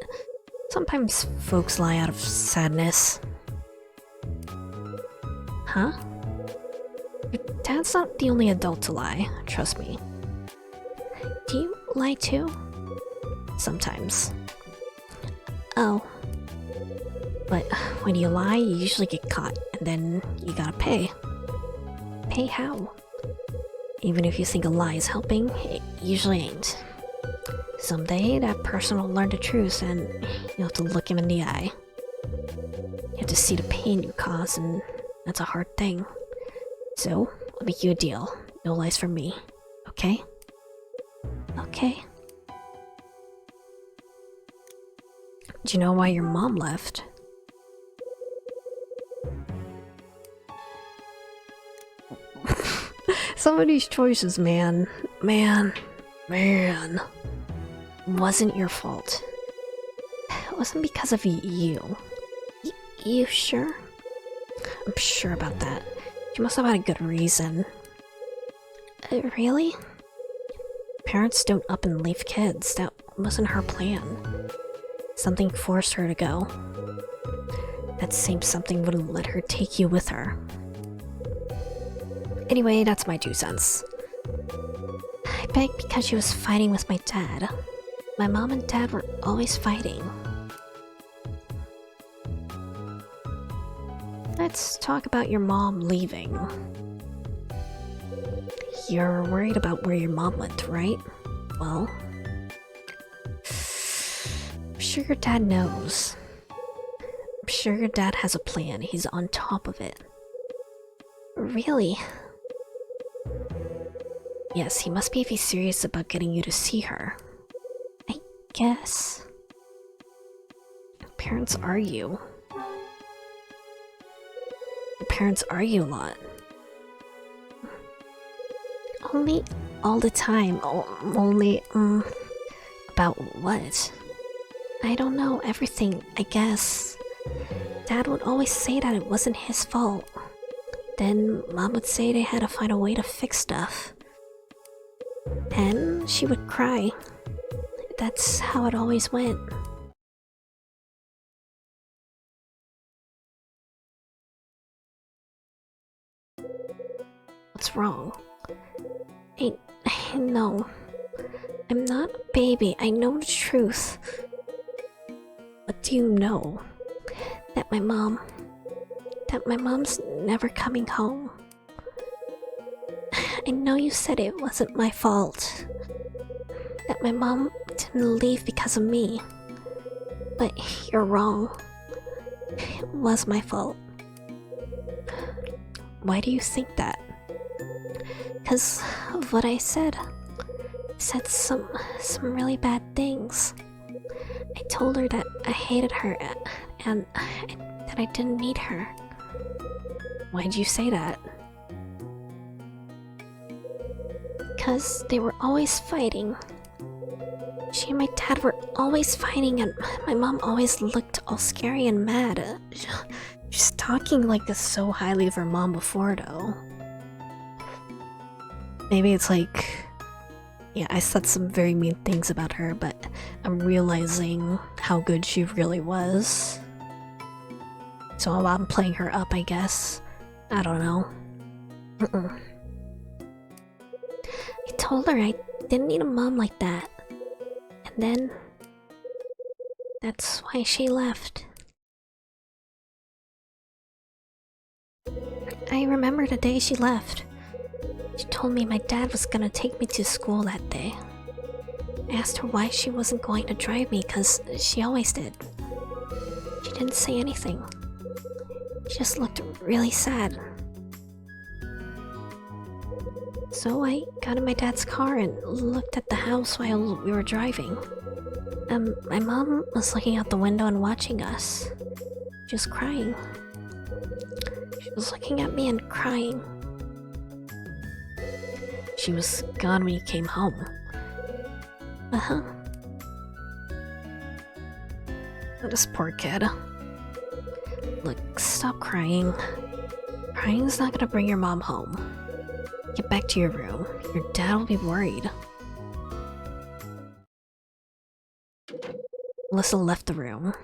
sometimes folks lie out of sadness. Huh? Your dad's not the only adult to lie, trust me. Do you lie too? Sometimes. Oh. But when you lie, you usually get caught, and then you gotta pay. Pay how? Even if you think a lie is helping, it usually ain't. Someday, that person will learn the truth, and you'll have to look him in the eye. You have to see the pain you cause, and that's a hard thing. So, I'll make you a deal. No lies from me. Okay? Okay. Do you know why your mom left? Some of these choices, man. Man. Wasn't your fault. It wasn't because of you. You sure? I'm sure about that. She must have had a good reason. Really? Parents don't up and leave kids. That wasn't her plan. Something forced her to go. That same something wouldn't let her take you with her. Anyway, that's my 2 cents. I begged because she was fighting with my dad. My mom and dad were always fighting. Let's talk about your mom leaving. You're worried about where your mom went, right? Well, I'm sure your dad knows. I'm sure your dad has a plan. He's on top of it. Really? Yes, he must be if he's serious about getting you to see her. I guess. Parents argue. Parents argue a lot. Only all the time. Only, about what? I don't know, everything, I guess. Dad would always say that it wasn't his fault. Then Mom would say they had to find a way to fix stuff. And she would cry. That's how it always went. What's wrong? I know. I'm not a baby, I know the truth. What do you know? That my mom's never coming home. I know you said it wasn't my fault. That my mom didn't leave because of me. But you're wrong. It was my fault. Why do you think that? Because of what I said. I said some really bad things. I told her that I hated her and that I didn't need her. Why'd you say that? Because they were always fighting. She and my dad were always fighting, and my mom always looked all scary and mad. She's talking like this so highly of her mom before, though. Maybe it's like... Yeah, I said some very mean things about her, but I'm realizing how good she really was. So I'm playing her up, I guess. I don't know. I told her I didn't need a mom like that. And then... that's why she left. I remember the day she left. She told me my dad was gonna take me to school that day. I asked her why she wasn't going to drive me, cause she always did. She didn't say anything. She just looked really sad. So I got in my dad's car and looked at the house while we were driving. My mom was looking out the window and watching us. She was crying. She was looking at me and crying. She was gone when you came home. Uh-huh. This poor kid. Look, stop crying. Crying's not gonna bring your mom home. Get back to your room. Your dad will be worried. Melissa left the room.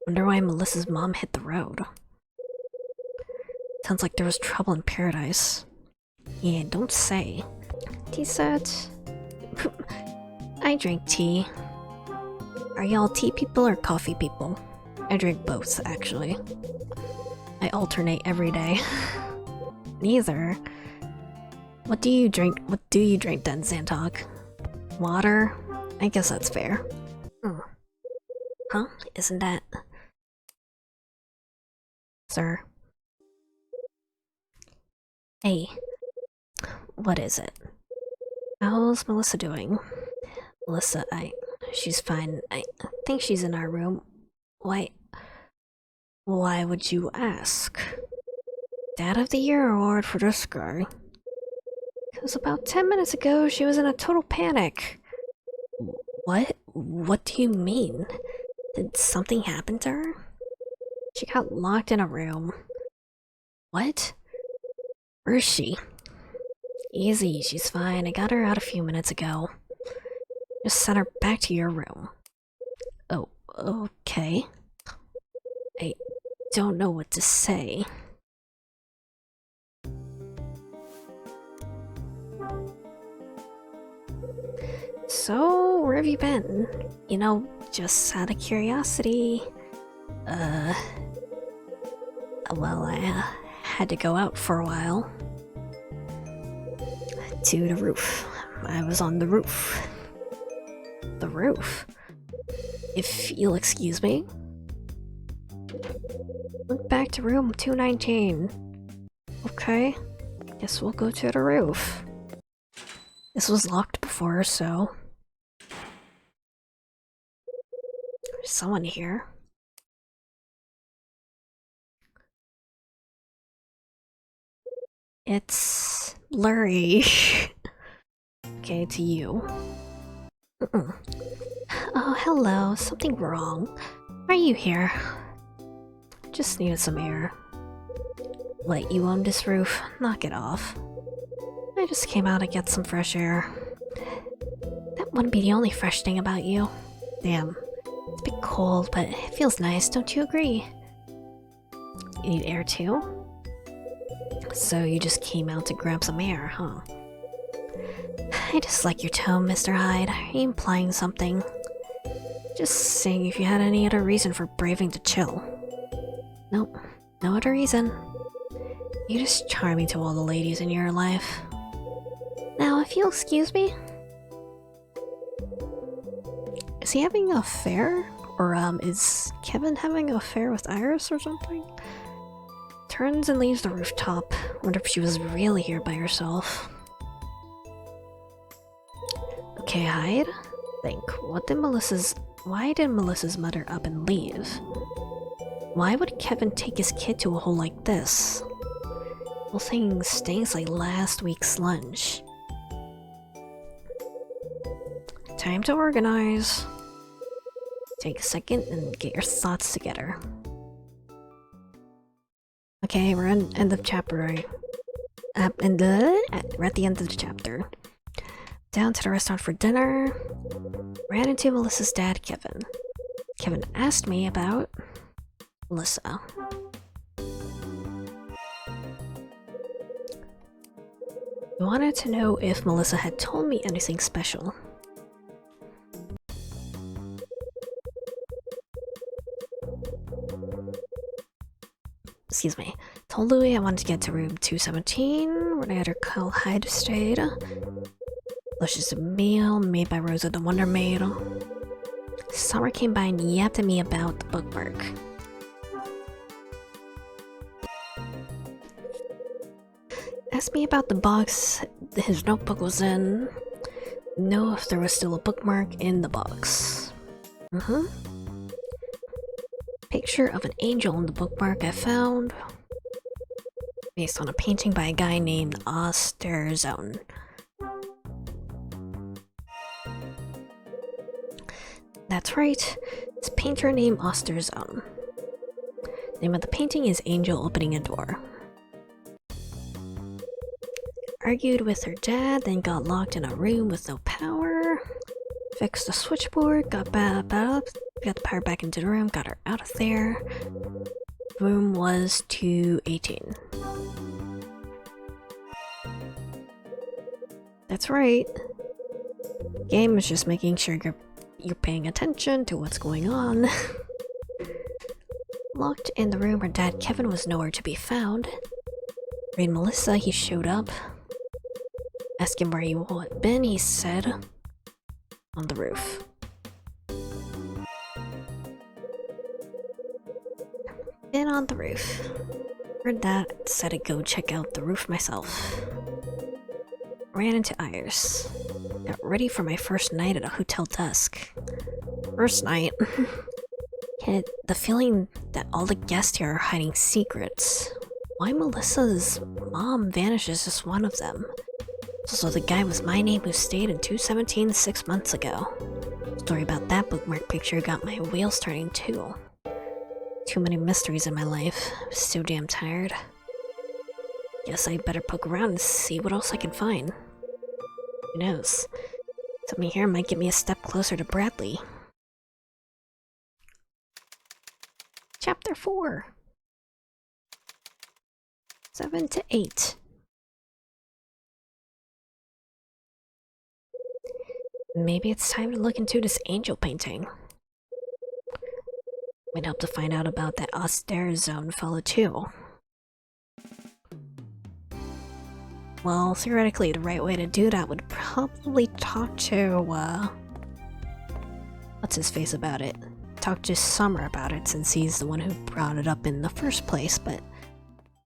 Wonder why Melissa's mom hit the road. Sounds like there was trouble in paradise. Yeah, don't say. Tea set. I drink tea. Are y'all tea people or coffee people? I drink both, actually. I alternate every day. Neither. What do you drink? What do you drink then, Zantok? Water? I guess that's fair. Huh? Isn't that... Sir? Hey. What is it? How's Melissa doing? Melissa, she's fine. I think she's in our room. Why would you ask? Dad of the Year award for this guy. Cause about 10 minutes ago, she was in a total panic. What? What do you mean? Did something happen to her? She got locked in a room. What? Where is she? Easy, she's fine. I got her out a few minutes ago. Just sent her back to your room. Oh, okay. I don't know what to say. So, where have you been? You know, just out of curiosity. Well, I had to go out for a while. To the roof. I was on the roof. The roof? If you'll excuse me. Look back to room 219. Okay. Guess we'll go to the roof. This was locked before, so... There's someone here. It's... blurry. Okay, to you. Oh, hello. Something wrong. Why are you here? Just needed some air. What, you own this roof? Knock it off. I just came out to get some fresh air. That wouldn't be the only fresh thing about you. Damn. It's a bit cold, but it feels nice, don't you agree? You need air too? So you just came out to grab some air, huh? I dislike your tone, Mr. Hyde. Are you implying something? Just saying if you had any other reason for braving the chill. Nope, no other reason. You're just charming to all the ladies in your life. Now, if you'll excuse me... Is he having an affair? Or, is Kevin having an affair with Iris or something? Turns and leaves the rooftop. Wonder if she was really here by herself. Okay, Hyde. Think, why did Melissa's mother up and leave? Why would Kevin take his kid to a hole like this? Whole thing stinks like last week's lunch. Time to organize. Take a second and get your thoughts together. Okay, we're at end of chapter. We're at the end of the chapter. Down to the restaurant for dinner. Ran into Melissa's dad, Kevin. Kevin asked me about Melissa. He wanted to know if Melissa had told me anything special. Excuse me. Told Louis I wanted to get to room 217, where I had her call Hyde stayed. Delicious meal made by Rosa the Wonder Maid. Summer came by and yapped at me about the bookmark. Asked me about the box his notebook was in. Know if there was still a bookmark in the box. Picture of an angel in the bookmark I found. Based on a painting by a guy named Osterzone. That's right, it's a painter named Osterzone. Name of the painting is Angel Opening a Door. Argued with her dad, then got locked in a room with no power. Fixed the switchboard, got the power back into the room, got her out of there. Room was 218. That's right. Game is just making sure you're paying attention to what's going on. Locked in the room, her dad Kevin was nowhere to be found. Read Melissa, he showed up. Asked him where he had been, he said, on the roof. Been on the roof. Heard that, said I'd go check out the roof myself. Ran into Iris. Got ready for my first night at a Hotel Dusk. First night. Had the feeling that all the guests here are hiding secrets. Why Melissa's mom vanishes is one of them. So the guy was my name who stayed in 217 6 months ago. Story about that bookmark picture got my wheels turning too. Too many mysteries in my life. I'm so damn tired. Guess I better poke around and see what else I can find. Who knows? Something here might get me a step closer to Bradley. Chapter 4 7 to 8. Maybe it's time to look into this angel painting. Might help to find out about that Osterzone fellow too. Well, theoretically, the right way to do that would probably talk to, what's his face about it? Talk to Summer about it, since he's the one who brought it up in the first place, but